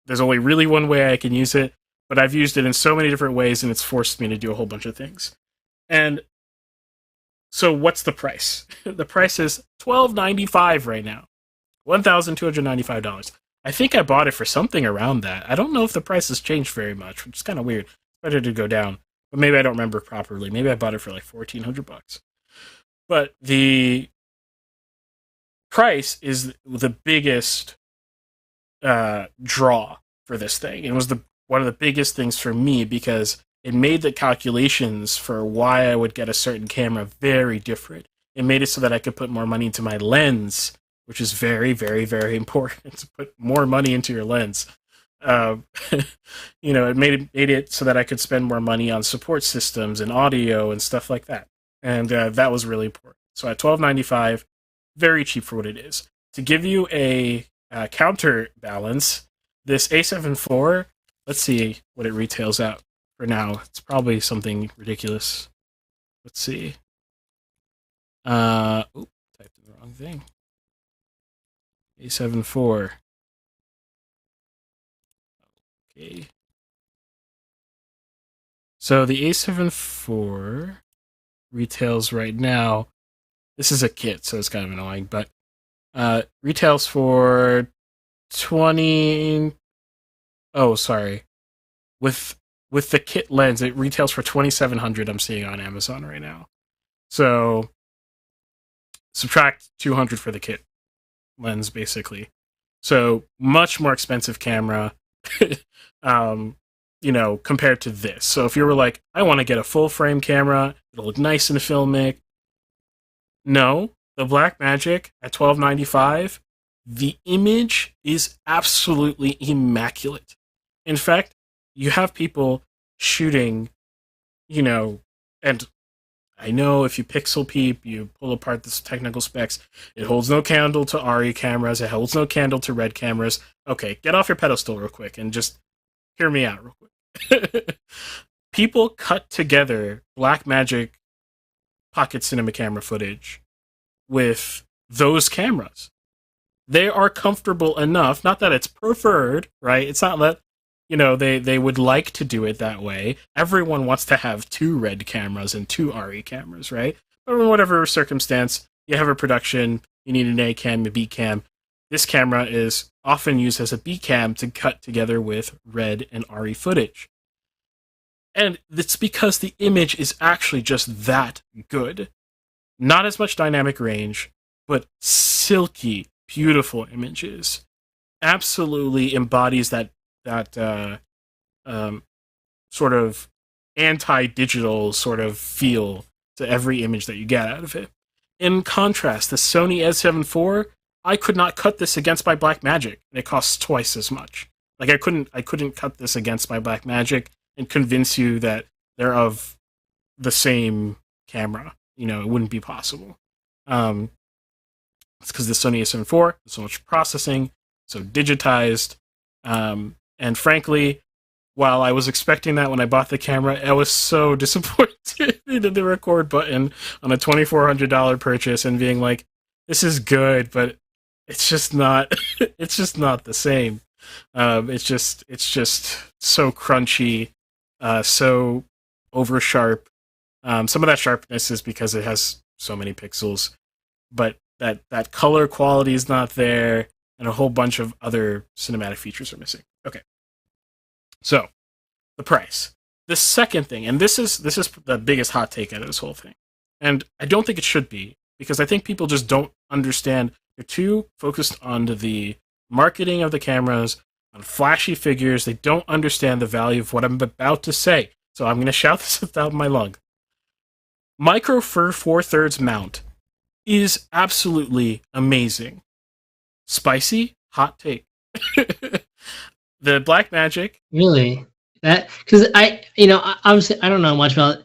there's only really one way I can use it, but I've used it in so many different ways, and it's forced me to do a whole bunch of things. And so what's the price? The price is $1,295 right now. $1,295. I think I bought it for something around that. I don't know if the price has changed very much, which is kind of weird. It's better to go down. But maybe I don't remember properly. Maybe I bought it for like $1,400. But the price is the biggest draw for this thing. It was one of the biggest things for me because it made the calculations for why I would get a certain camera very different. It made it so that I could put more money into my lens, which is very, very, very important to put more money into your lens. It made it so that I could spend more money on support systems and audio and stuff like that. And that was really important. So at $1,295, very cheap for what it is. To give you a counterbalance, this A7 IV, let's see what it retails out for now. It's probably something ridiculous. Let's see. Typed in the wrong thing. A7 IV. Okay. So the A7 IV retails right now. This is a kit, so it's kind of annoying, but retails for 20. Oh, sorry. With the kit lens, it retails for $2,700. I'm seeing on Amazon right now. So subtract $200 for the kit lens, basically. So much more expensive camera, compared to this. So if you were like, I want to get a full frame camera, it'll look nice and filmic. No, the Blackmagic at $1,295, the image is absolutely immaculate. In fact, you have people shooting, and I know if you pixel peep, you pull apart the technical specs, it holds no candle to RE cameras, it holds no candle to RED cameras. Okay, get off your pedestal real quick and just hear me out real quick. People cut together Blackmagic pocket cinema camera footage with those cameras. They are comfortable enough, not that it's preferred, right? It's not that, they would like to do it that way. Everyone wants to have 2 RED cameras and 2 RE cameras, right? But in whatever circumstance, you have a production, you need an A cam, a B cam. This camera is often used as a B cam to cut together with RED and RE footage. And it's because the image is actually just that good. Not as much dynamic range, but silky, beautiful images. Absolutely embodies that sort of anti-digital sort of feel to every image that you get out of it. In contrast, the Sony A7 IV, I could not cut this against my Blackmagic, and it costs twice as much. Like I couldn't cut this against my Blackmagic and convince you that they're of the same camera. It wouldn't be possible. It's because the Sony A7 IV, there's so much processing, so digitized, and frankly, while I was expecting that when I bought the camera, I was so disappointed in the record button on a $2,400 purchase and being like, this is good, but it's just not. It's just not the same. It's just so crunchy, so over sharp. Some of that sharpness is because it has so many pixels, but that color quality is not there, and a whole bunch of other cinematic features are missing. Okay, so the price. The second thing, and this is the biggest hot take out of this whole thing, and I don't think it should be, because I think people just don't understand. They're too focused on the marketing of the cameras, on flashy figures. They don't understand the value of what I'm about to say. So I'm going to shout this at the top of my lung. Micro Four Thirds mount is absolutely amazing. Spicy, hot take. The Blackmagic. Really? That, because obviously I don't know much about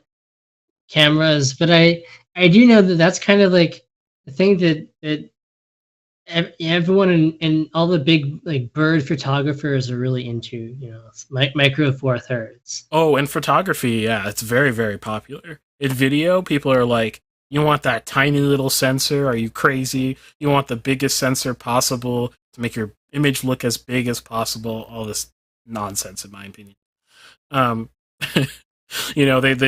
cameras, but I do know that that's kind of like the thing that everyone and all the big like bird photographers are really into, Micro Four Thirds. Oh, and photography, yeah, it's very, very popular. In video, people are like, you want that tiny little sensor? Are you crazy? You want the biggest sensor possible to make your image look as big as possible? All this nonsense, in my opinion. They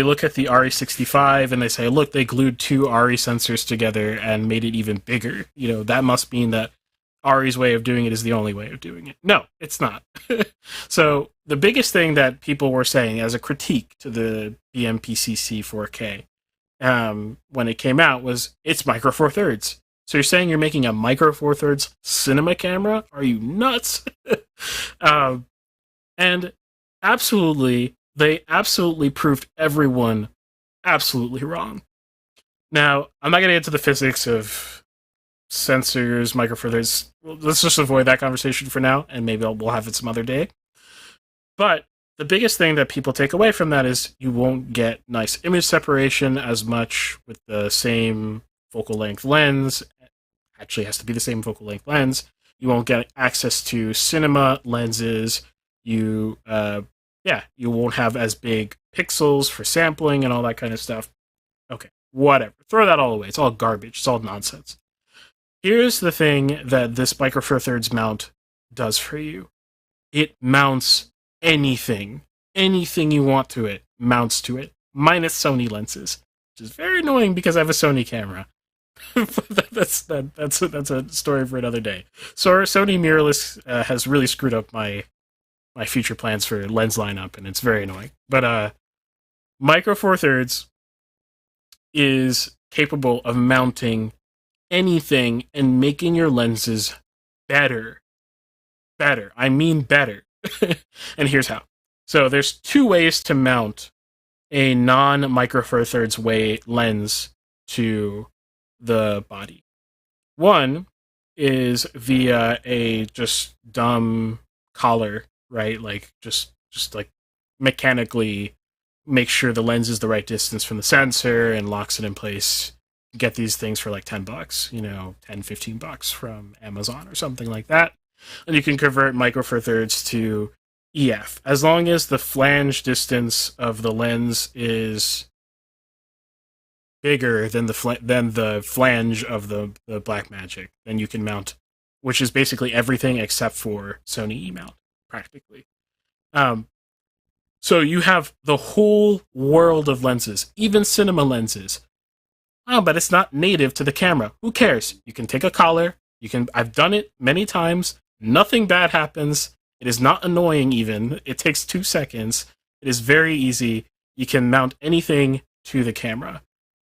look at the RE65 and they say, look, they glued 2 RE sensors together and made it even bigger. That must mean that RE's way of doing it is the only way of doing it. No, it's not. So the biggest thing that people were saying as a critique to the BMPCC 4K when it came out was, it's Micro Four Thirds. So you're saying you're making a Micro Four Thirds cinema camera? Are you nuts? And absolutely, they absolutely proved everyone absolutely wrong. Now, I'm not going to get into the physics of sensors, Micro Four Thirds. Let's just avoid that conversation for now, and maybe we'll have it some other day. But the biggest thing that people take away from that is you won't get nice image separation as much with the same focal length lens. Actually, it has to be the same focal length lens. You won't get access to cinema lenses. You won't have as big pixels for sampling and all that kind of stuff. Okay, whatever. Throw that all away. It's all garbage. It's all nonsense. Here's the thing that this Micro Four Thirds mount does for you. It mounts anything. Anything you want to it mounts to it, minus Sony lenses, which is very annoying because I have a Sony camera. that's a story for another day. So Sony mirrorless has really screwed up my future plans for lens lineup, and it's very annoying. But Micro Four Thirds is capable of mounting anything and making your lenses better. Better. I mean better. And here's how. So there's 2 ways to mount a non-Micro Four Thirds way lens to the body. One is via a just dumb collar, right? Like just like mechanically make sure the lens is the right distance from the sensor and locks it in place. You get these things for like $10, $10-15 from Amazon or something like that. And you can convert Micro Four Thirds to EF. As long as the flange distance of the lens is bigger than the flange of the Blackmagic. Then you can mount, which is basically everything except for Sony E-mount, practically. So you have the whole world of lenses, even cinema lenses. Oh, but it's not native to the camera. Who cares? You can take a collar. I've done it many times. Nothing bad happens. It is not annoying even. It takes 2 seconds. It is very easy. You can mount anything to the camera.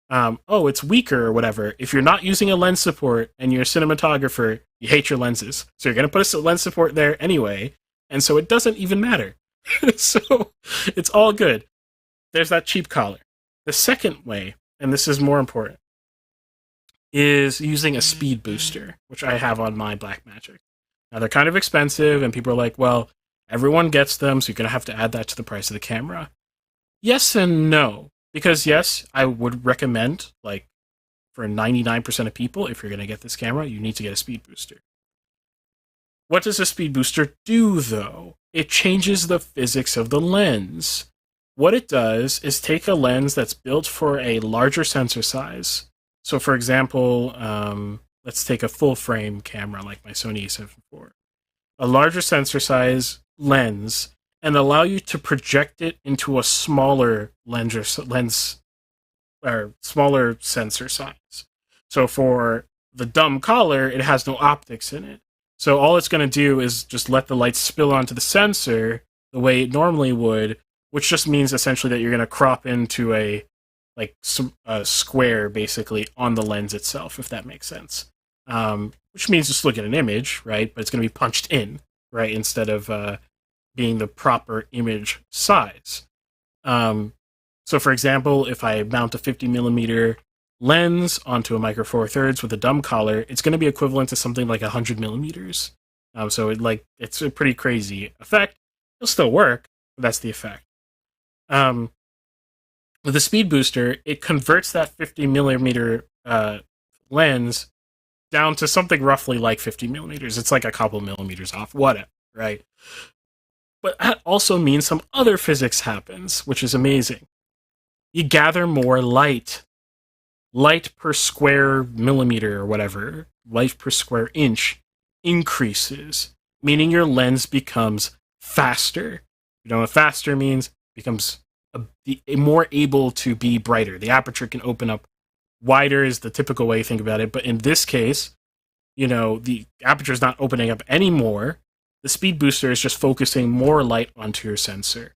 It's weaker or whatever. If you're not using a lens support and you're a cinematographer, you hate your lenses. So you're going to put a lens support there anyway. And so it doesn't even matter. So it's all good. There's that cheap collar. The second way, and this is more important, is using a speed booster, which I have on my Blackmagic. Now, they're kind of expensive, and people are like, well, everyone gets them, so you're going to have to add that to the price of the camera. Yes and no. Because, yes, I would recommend, like, for 99% of people, if you're going to get this camera, you need to get a speed booster. What does a speed booster do, though? It changes the physics of the lens. What it does is take a lens that's built for a larger sensor size. So, for example, let's take a full-frame camera like my Sony a7 IV. A larger sensor size lens, and allow you to project it into a smaller lens or smaller sensor size. So for the dumb collar, it has no optics in it. So all it's going to do is just let the light spill onto the sensor the way it normally would, which just means essentially that you're going to crop into a square basically on the lens itself, if that makes sense. Which means just look at an image, right? But it's going to be punched in, right? Instead of being the proper image size. So for example, if I mount a 50mm lens onto a Micro Four Thirds with a dumb collar, it's going to be equivalent to something like 100mm. So it's a pretty crazy effect. It'll still work, but that's the effect. With the speed booster, it converts that 50mm lens down to something roughly like 50mm. It's like a couple millimeters off, whatever, right? But that also means some other physics happens, which is amazing. You gather more light. Light per square millimeter or whatever, light per square inch increases, meaning your lens becomes faster. You know what faster means? Becomes more able to be brighter. The aperture can open up wider is the typical way you think about it, but in this case, the aperture is not opening up anymore. The speed booster is just focusing more light onto your sensor.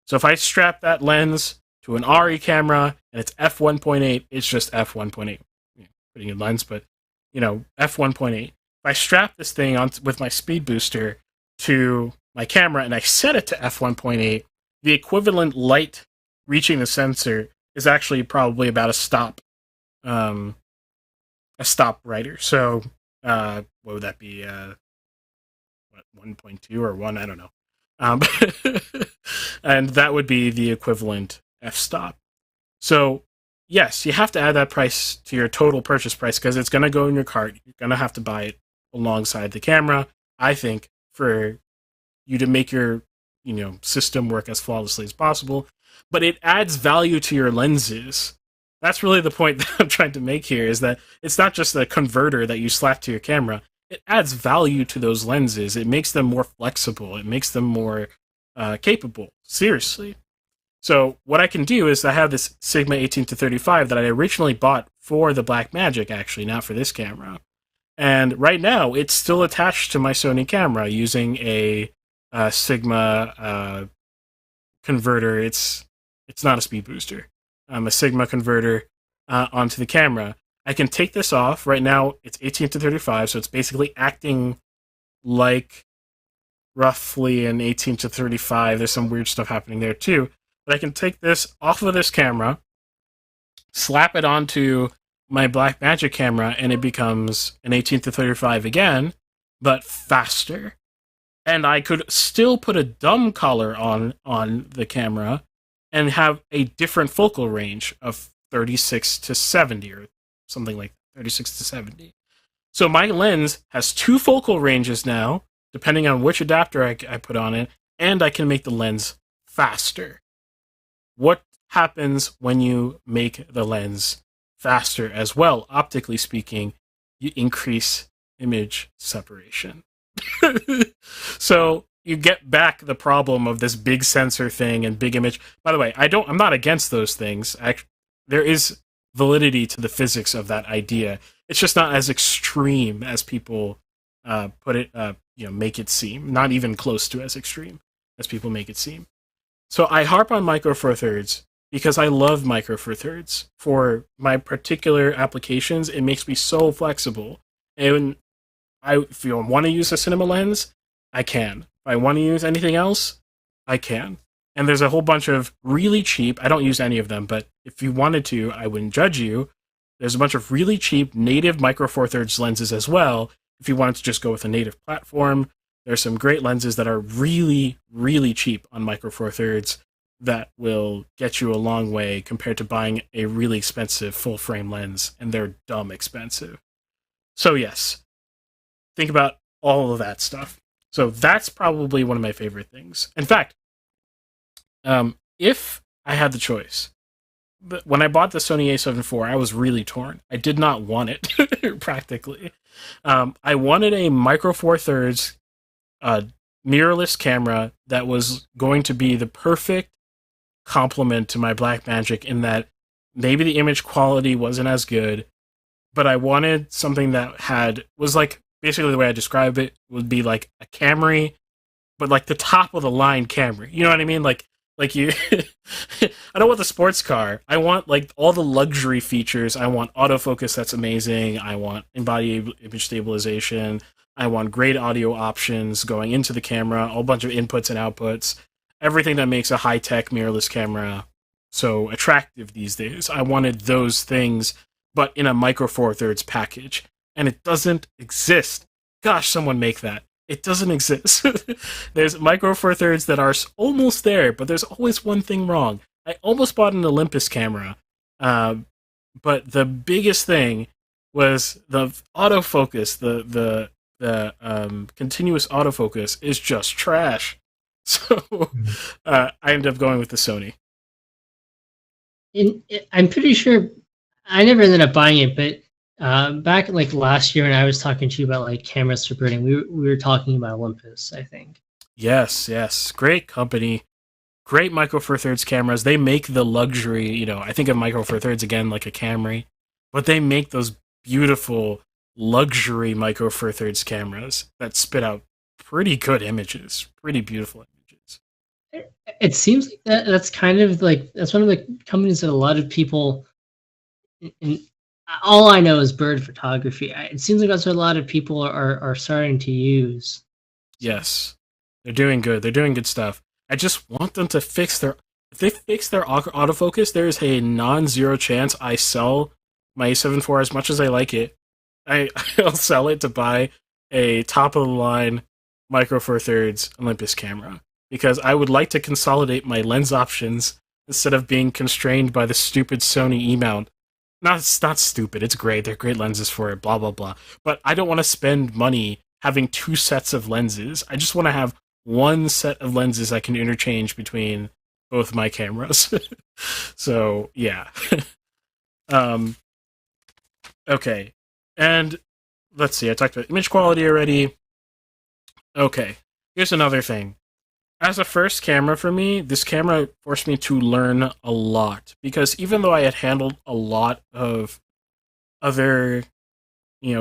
So if I strap that lens to an RE camera and it's f1.8, it's just f1.8. Putting in lens, but f1.8. If I strap this thing on with my speed booster to my camera and I set it to f1.8, the equivalent light reaching the sensor is actually probably about a stop brighter. So what would that be? 1.2 or 1? I don't know. And that would be the equivalent f-stop. So, yes, you have to add that price to your total purchase price because it's going to go in your cart. You're going to have to buy it alongside the camera, I think, for you to make your system work as flawlessly as possible. But it adds value to your lenses. That's really the point that I'm trying to make here, is that it's not just a converter that you slap to your camera. It adds value to those lenses. It makes them more flexible. It makes them more capable. Seriously. So what I can do is I have this Sigma 18-35 that I originally bought for the Blackmagic, actually, not for this camera. And right now, it's still attached to my Sony camera using a Sigma converter. It's not a speed booster. A Sigma converter onto the camera. I can take this off. Right now, it's 18-35, so it's basically acting like roughly an 18-35. There's some weird stuff happening there, too. But I can take this off of this camera, slap it onto my Blackmagic camera, and it becomes an 18-35 again, but faster. And I could still put a dumb collar on the camera and have a different focal range of 36 to 70 or something like 36 to 70. So my lens has 2 focal ranges now, depending on which adapter I put on it, and I can make the lens faster. What happens when you make the lens faster as well. Optically speaking, you increase image separation. So you get back the problem of this big sensor thing and big image. By the way, I'm not against those things. There is validity to the physics of that idea. It's just not as extreme as people make it seem. Not even close to as extreme as people make it seem. So I harp on Micro Four Thirds because I love Micro Four Thirds. For my particular applications, it makes me so flexible. And if you want to use a cinema lens, I can. If I want to use anything else, I can. And there's a whole bunch of really cheap, I don't use any of them, but if you wanted to, I wouldn't judge you. There's a bunch of really cheap native Micro Four Thirds lenses as well. If you wanted to just go with a native platform, there's some great lenses that are really, really cheap on Micro Four Thirds that will get you a long way compared to buying a really expensive full frame lens, and they're dumb expensive. So yes, think about all of that stuff. So that's probably one of my favorite things. In fact, if I had the choice, when I bought the Sony a7 IV, I was really torn. I did not want it, practically. I wanted a Micro Four Thirds mirrorless camera that was going to be the perfect complement to my Blackmagic in that maybe the image quality wasn't as good, but I wanted something that was like, basically the way I describe it would be like a Camry, but like the top of the line Camry. You know what I mean? Like you, I don't want the sports car. I want like all the luxury features. I want autofocus that's amazing. I want embodied image stabilization. I want great audio options going into the camera, a whole bunch of inputs and outputs, everything that makes a high-tech mirrorless camera so attractive these days. I wanted those things, but in a Micro Four Thirds package. And it doesn't exist. Gosh, someone make that. It doesn't exist. There's Micro Four Thirds that are almost there, but there's always one thing wrong. I almost bought an Olympus camera, but the biggest thing was the autofocus. The continuous autofocus is just trash. So I ended up going with the Sony. I'm pretty sure I never ended up buying it, but back like last year when I was talking to you about like cameras for birding, we were talking about Olympus, I think. Yes. Great company. Great Micro Four Thirds cameras. They make the luxury, I think of Micro Four Thirds again like a Camry, but they make those beautiful luxury Micro Four Thirds cameras that spit out pretty good images, pretty beautiful images. It seems like that's kind of like, that's one of the companies that a lot of people, all I know is bird photography. It seems like that's what a lot of people are starting to use. Yes, they're doing good. They're doing good stuff. I just want them to fix if they fix their autofocus, there is a non-zero chance I sell my A7 IV as much as I like it. I'll sell it to buy a top-of-the-line Micro Four Thirds Olympus camera because I would like to consolidate my lens options instead of being constrained by the stupid Sony E-mount. It's not stupid. It's great. They're great lenses for it, blah, blah, blah. But I don't want to spend money having two sets of lenses. I just want to have one set of lenses I can interchange between both my cameras. So, yeah. Okay. And let's see. I talked about image quality already. Okay. Here's another thing. As a first camera for me, this camera forced me to learn a lot because even though I had handled a lot of other,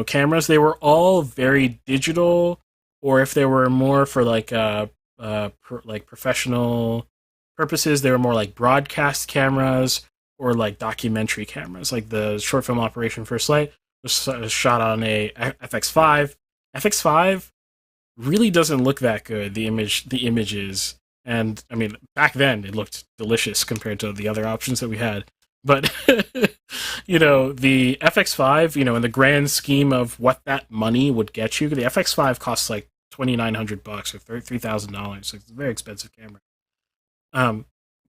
cameras, they were all very digital, or if they were more for like professional purposes, they were more like broadcast cameras or like documentary cameras. Like the short film Operation First Light was shot on a FX5. FX5 really doesn't look that good, the images. And, I mean, back then, it looked delicious compared to the other options that we had. But, the FX5, in the grand scheme of what that money would get you, the FX5 costs like $2,900 or $3,000. So it's a very expensive camera.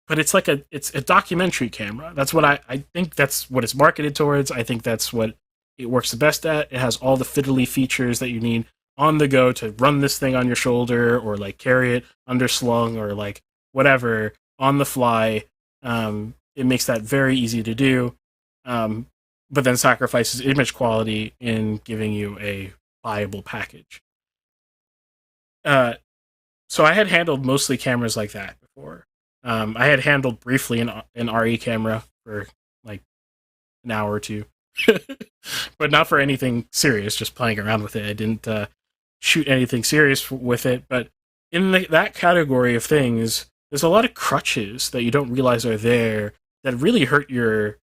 But it's like it's a documentary camera. That's what I think that's what it's marketed towards. I think that's what it works the best at. It has all the fiddly features that you need on the go to run this thing on your shoulder or like carry it underslung or like whatever on the fly. It makes that very easy to do. but then sacrifices image quality in giving you a viable package. So I had handled mostly cameras like that before. I had handled briefly an RE camera for like an hour or two, but not for anything serious, just playing around with it. I didn't shoot anything serious with it, but in that category of things, there's a lot of crutches that you don't realize are there that really hurt your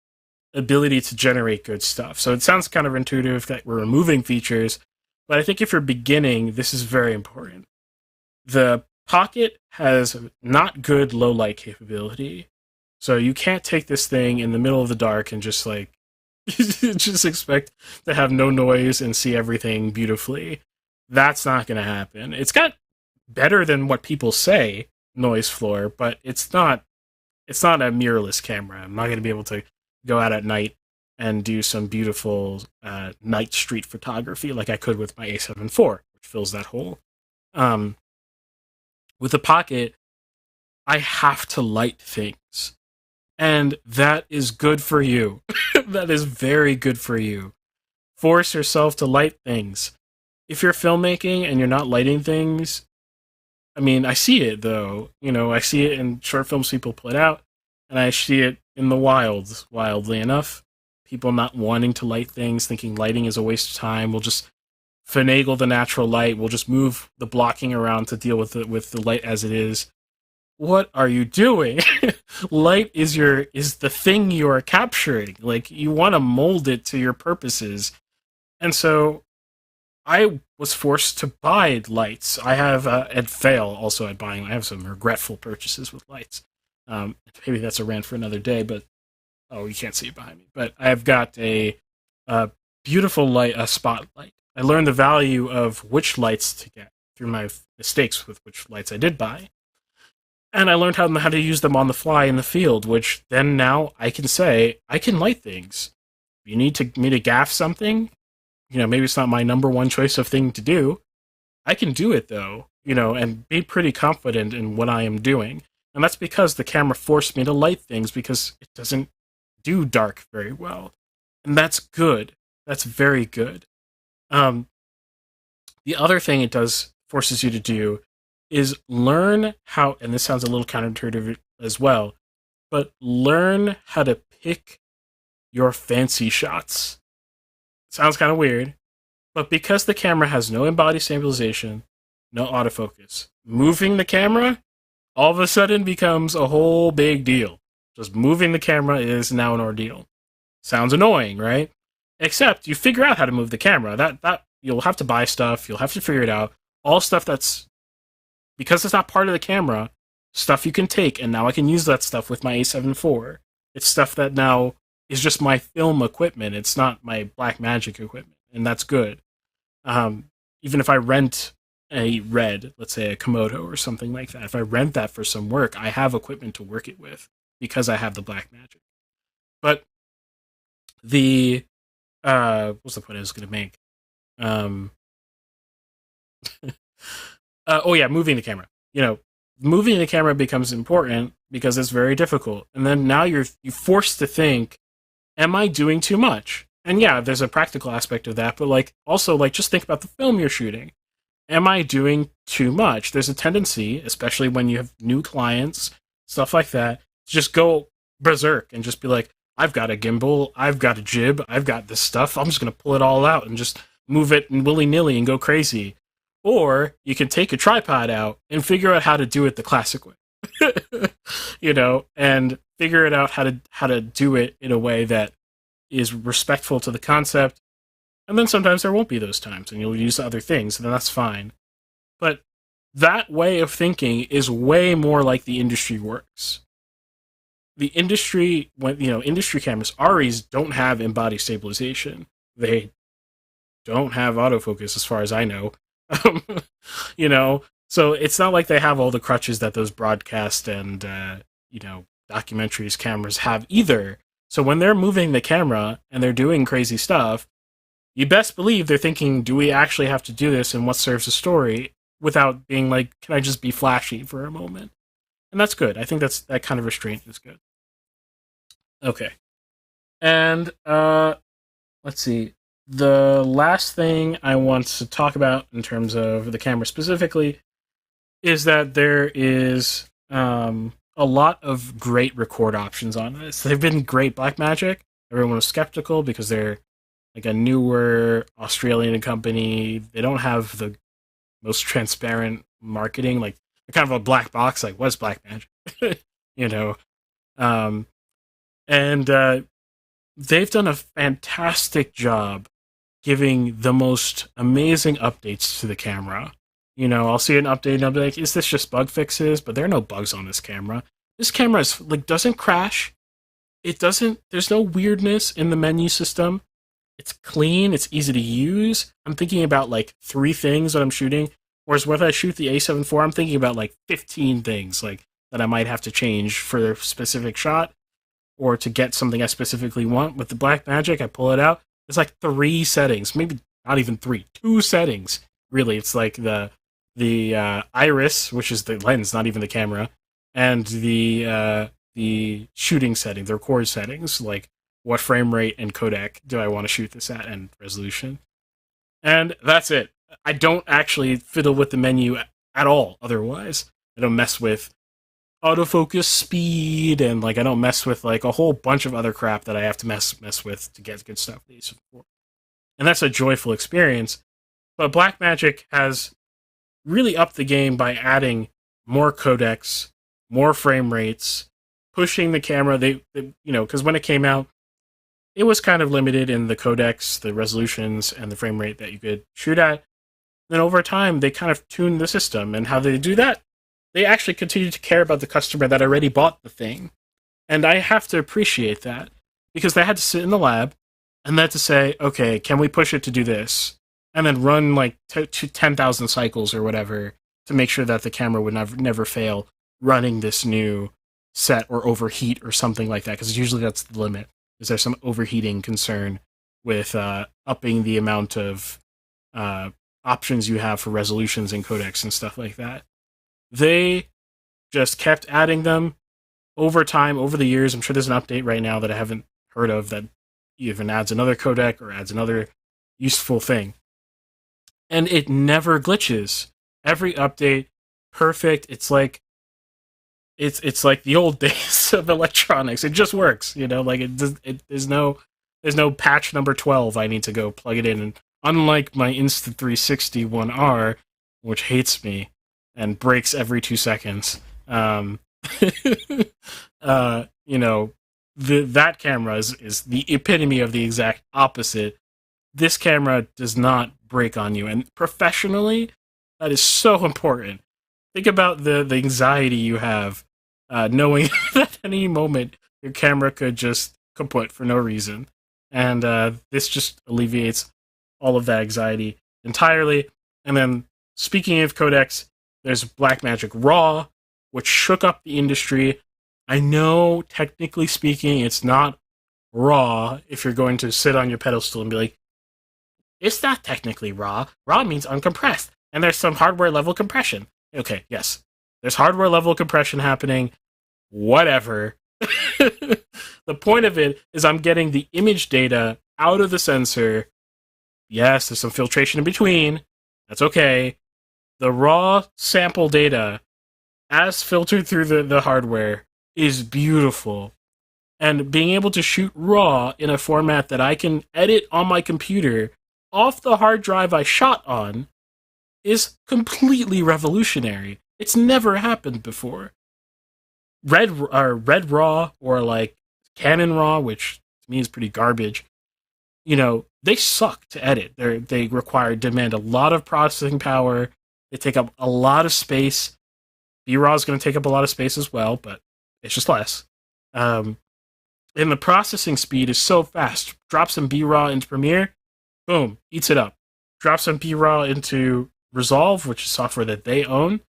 ability to generate good stuff. So it sounds counterintuitive that we're removing features, but I think if you're beginning, this is very important. The Pocket has not good low light capability, so you can't take this thing in the middle of the dark and just like just expect to have no noise and see everything beautifully. That's not going to happen. It's got better than what people say noise floor, but it's not a mirrorless camera. I'm not going to be able to go out at night and do some beautiful night street photography like I could with my A7 IV, which fills that hole. With the Pocket, I have to light things. And that is good for you. That is very good for you. Force yourself to light things. If you're filmmaking and you're not lighting things, I mean, I see it, though. You know, I see it in short films people put out, and I see it in the wilds, wildly enough. People not wanting to light things, thinking lighting is a waste of time. We'll just finagle the natural light. We'll just move the blocking around to deal with the light as it is. What are you doing? Light is the thing you are capturing. Like, you want to mold it to your purposes. And so I was forced to buy lights. I have at fail also at buying. I have some regretful purchases with lights. Maybe that's a rant for another day. But you can't see it behind me. But I've got a beautiful light, a spotlight. I learned the value of which lights to get through my mistakes with which lights I did buy. And I learned how to use them on the fly in the field, which then now I can say, I can light things. You need me to gaff something? You know, maybe it's not my number one choice of thing to do. I can do it, though, you know, and be pretty confident in what I am doing. And that's because the camera forced me to light things, because it doesn't do dark very well. And that's good. That's very good. The other thing it forces you to do is learn how, and this sounds a little counterintuitive as well, but learn how to pick your fancy shots. Sounds kind of weird, but because the camera has no in-body stabilization, no autofocus, moving the camera all of a sudden becomes a whole big deal. Just moving the camera is now an ordeal. Sounds annoying, right? Except you figure out how to move the camera. That you'll have to buy stuff, you'll have to figure it out. All stuff that's, because it's not part of the camera, stuff you can take, and now I can use that stuff with my A7 IV. It's stuff that now is just my film equipment. It's not my Blackmagic equipment, and that's good. Even if I rent a Red, let's say a Komodo or something like that, if I rent that for some work, I have equipment to work it with because I have the Blackmagic. But the what's the point I was going to make? Moving the camera. You know, moving the camera becomes important because it's very difficult. And then now you're forced to think, am I doing too much? And yeah, there's a practical aspect of that, but also just think about the film you're shooting. Am I doing too much? There's a tendency, especially when you have new clients, stuff like that, to just go berserk and just be like, I've got a gimbal, I've got a jib, I've got this stuff, I'm just going to pull it all out and just move it willy-nilly and go crazy. Or you can take a tripod out and figure out how to do it the classic way. You know, and figure it out how to do it in a way that is respectful to the concept. And then sometimes there won't be those times and you'll use other things, and then that's fine. But that way of thinking is way more like the industry works. The industry, industry cameras, REs don't have in-body stabilization. They don't have autofocus as far as I know. You know, so it's not like they have all the crutches that those broadcast and, documentaries cameras have either. So when they're moving the camera and they're doing crazy stuff, you best believe they're thinking, do we actually have to do this, and what serves the story, without being like, can I just be flashy for a moment? And that's good. I think that kind of restraint is good. Okay. And let's see. The last thing I want to talk about in terms of the camera specifically is that there is a lot of great record options on this. They've been great. Blackmagic, everyone was skeptical because they're like a newer Australian company. They don't have the most transparent marketing. Like, they're kind of a black box. Like, what's Blackmagic? you know, um, and they've done a fantastic job giving the most amazing updates to the camera. I'll see an update and I'll be like, is this just bug fixes? But there are no bugs on this camera. This camera is like doesn't crash. There's no weirdness in the menu system. It's clean, it's easy to use. I'm thinking about like 3 things when I'm shooting. Whereas when I shoot the A7 IV, I'm thinking about like 15 things like that I might have to change for a specific shot or to get something I specifically want. With the Blackmagic, I pull it out. It's like 3 settings, maybe not even 3, 2 settings. Really, it's like the iris, which is the lens, not even the camera, and the shooting setting, the record settings, like what frame rate and codec do I want to shoot this at, and resolution. And that's it. I don't actually fiddle with the menu at all otherwise. I don't mess with autofocus speed, and like I don't mess with like a whole bunch of other crap that I have to mess with to get good stuff. And that's a joyful experience. But Blackmagic has really upped the game by adding more codecs, more frame rates, pushing the camera. Because when it came out, it was kind of limited in the codecs, the resolutions, and the frame rate that you could shoot at. Then over time, they kind of tuned the system, and how they do that, they actually continue to care about the customer that already bought the thing. And I have to appreciate that, because they had to sit in the lab and then to say, okay, can we push it to do this? And then run like 10,000 cycles or whatever to make sure that the camera would never fail running this new set or overheat or something like that, because usually that's the limit. Is there some overheating concern with upping the amount of options you have for resolutions and codecs and stuff like that? They just kept adding them over time, over the years. I'm sure there's an update right now that I haven't heard of that even adds another codec or adds another useful thing. And it never glitches. Every update, perfect. It's like the old days of electronics. It just works, Like there's no patch number 12 I need to go plug it in. And unlike my Insta360 1R, which hates me and breaks every 2 seconds, that camera is the epitome of the exact opposite. This camera does not break on you, and professionally, that is so important. Think about the anxiety you have knowing that at any moment your camera could just kaput for no reason, and this just alleviates all of that anxiety entirely. And then, speaking of codecs, there's Blackmagic RAW, which shook up the industry. I know, technically speaking, it's not RAW if you're going to sit on your pedestal and be like, it's not technically RAW. RAW means uncompressed, and there's some hardware level compression. Okay, yes, there's hardware level compression happening. Whatever. The point of it is I'm getting the image data out of the sensor. Yes, there's some filtration in between. That's okay. The raw sample data, as filtered through the hardware, is beautiful. And being able to shoot raw in a format that I can edit on my computer off the hard drive I shot on is completely revolutionary. It's never happened before. Red RAW or like Canon RAW, which to me is pretty garbage, they suck to edit. They demand a lot of processing power. They take up a lot of space. B-RAW is going to take up a lot of space as well, but it's just less. And the processing speed is so fast. Drop some B-RAW into Premiere, boom, eats it up. Drop some B-RAW into Resolve, which is software that they own,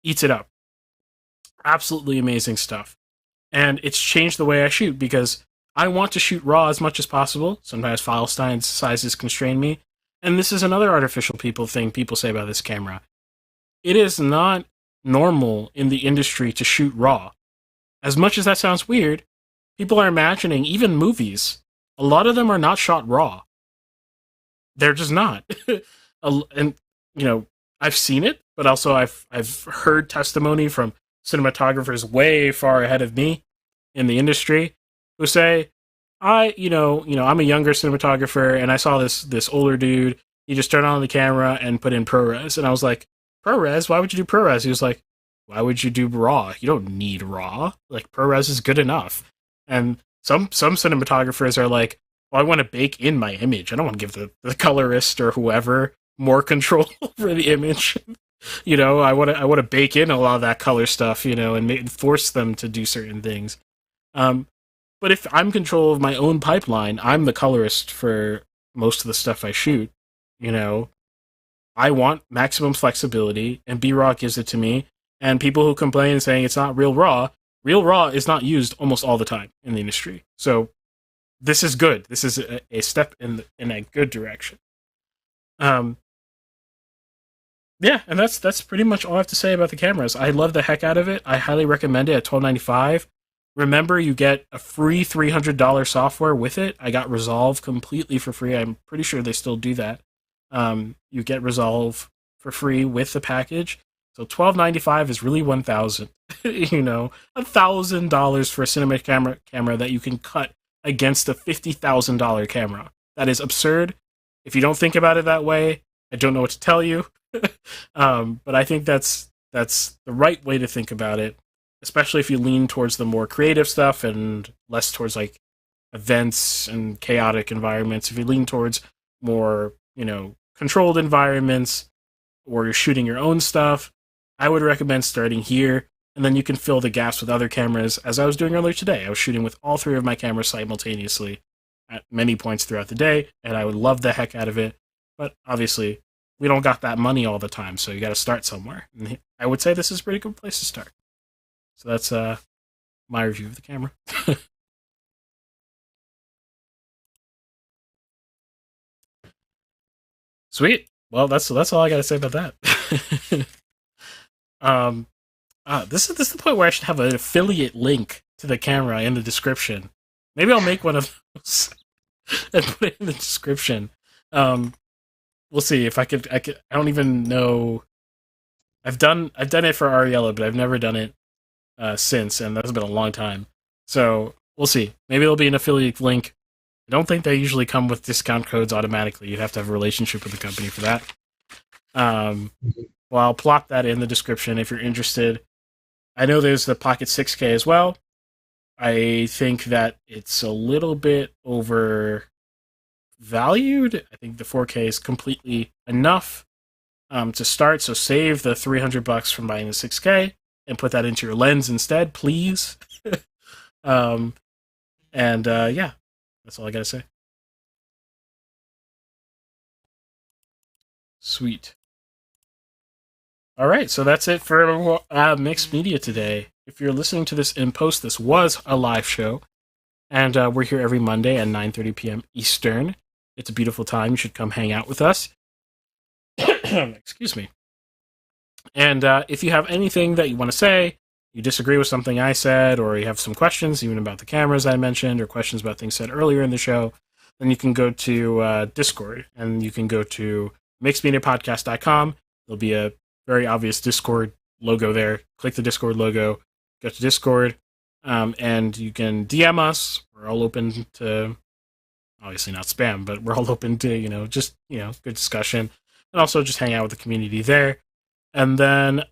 eats it up. Absolutely amazing stuff. And it's changed the way I shoot, because I want to shoot raw as much as possible. Sometimes file sizes constrain me. And this is another artificial thing people say about this camera. It is not normal in the industry to shoot raw. As much as that sounds weird, people are imagining, even movies, a lot of them are not shot raw. they're just not. And I've seen it, but also I've heard testimony from cinematographers way far ahead of me in the industry who say, I'm a younger cinematographer, and I saw this older dude. He just turned on the camera and put in ProRes, and I was like, ProRes? Why would you do ProRes? He was like, why would you do RAW? You don't need RAW. Like, ProRes is good enough. And some cinematographers are like, well, I want to bake in my image. I don't want to give the colorist or whoever more control over the image. I want to bake in a lot of that color stuff, and force them to do certain things. But if I'm in control of my own pipeline, I'm the colorist for most of the stuff I shoot. I want maximum flexibility, and B-Raw gives it to me. And people who complain saying it's not real raw is not used almost all the time in the industry. So this is good. This is a step in a good direction. Yeah, and that's pretty much all I have to say about the cameras. I love the heck out of it. I highly recommend it at $12.95. Remember, you get a free $300 software with it. I got Resolve completely for free. I'm pretty sure they still do that. You get Resolve for free with the package. So $12.95 is really $1,000. $1,000 for a cinema camera that you can cut against a $50,000 camera. That is absurd. If you don't think about it that way, I don't know what to tell you. But I think that's the right way to think about it, especially if you lean towards the more creative stuff and less towards like events and chaotic environments. If you lean towards more, controlled environments, or you're shooting your own stuff, I would recommend starting here, and then you can fill the gaps with other cameras, as I was doing earlier today. I was shooting with all three of my cameras simultaneously at many points throughout the day, and I would love the heck out of it. But obviously, we don't got that money all the time, so you got to start somewhere. And I would say this is a pretty good place to start. So that's my review of the camera. Sweet. Well, that's all I got to say about that. This is the point where I should have an affiliate link to the camera in the description. Maybe I'll make one of those and put it in the description. We'll see if I could. I don't even know. I've done it for Ariella, but I've never done it since, and that's been a long time. So we'll see. Maybe it'll be an affiliate link. I don't think they usually come with discount codes automatically. You'd have to have a relationship with the company for that. Well, I'll plop that in the description if you're interested. I know there's the Pocket 6K as well. I think that it's a little bit overvalued. I think the 4K is completely enough to start. So save the $300 from buying the 6K and put that into your lens instead, please. Yeah, that's all I gotta say. Sweet. All right, so that's it for Mixed Media today. If you're listening to this in post, this was a live show, and we're here every Monday at 9:30 p.m. Eastern. It's a beautiful time. You should come hang out with us. Excuse me. And if you have anything that you want to say, you disagree with something I said, or you have some questions, even about the cameras I mentioned, or questions about things said earlier in the show, then you can go to Discord, and you can go to mixedmediapodcast.com. There'll be a very obvious Discord logo there. Click the Discord logo, go to Discord, and you can DM us. We're all open to, obviously not spam, but we're all open to, just, good discussion, and also just hang out with the community there. And then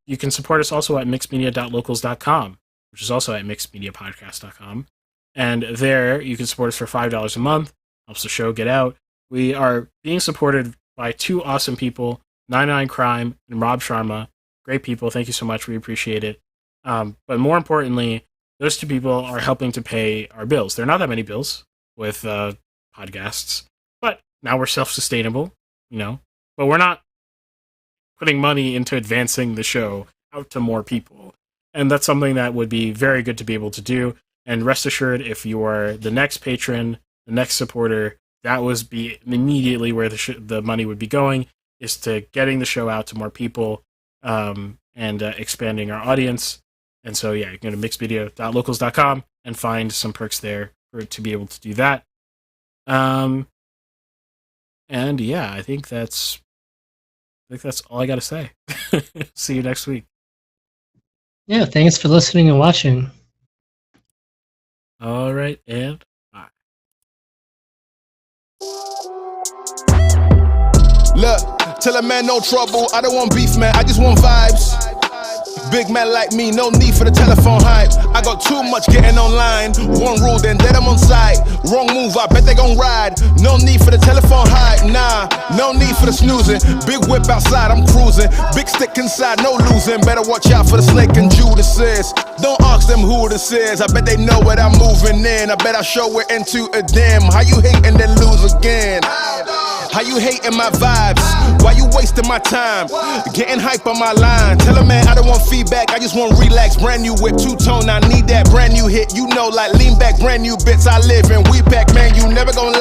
you can support us also at mixedmedia.locals.com, which is also at mixedmediapodcast.com. And there you can support us for $5 a month. Helps the show get out. We are being supported by two awesome people, 99 Crime and Rob Sharma. Great people. Thank you so much. We appreciate it. But more importantly, those two people are helping to pay our bills. There are not that many bills with podcasts, but now we're self-sustainable, but we're not putting money into advancing the show out to more people. And that's something that would be very good to be able to do. And rest assured, if you are the next patron, the next supporter, that would be immediately where the money would be going, is to getting the show out to more people and expanding our audience. And so, yeah, you can go to mixedmedia.locals.com and find some perks there to be able to do that. And yeah, I think that's all I got to say. See you next week. Yeah, thanks for listening and watching. All right, and bye. Look, tell a man no trouble, I don't want beef, man, I just want vibes. Big man like me, no need for the telephone hype. I got too much getting online. One rule, then dead I'm on side. Wrong move, I bet they gon' ride. No need for the telephone hype, nah. No need for the snoozing. Big whip outside, I'm cruising. Big stick inside, no losing. Better watch out for the snake and Judas is. Don't ask them who this is. I bet they know what I'm moving in. I bet I show it into a dim. How you hate and then lose again? How you hating my vibes? Why you wasting my time? Getting hype on my line. Tell a man I don't want feedback, I just want relax. Brand new whip, two-tone, I need that brand new hit. You know, like lean back, brand new bits I live in. We back, man, you never gonna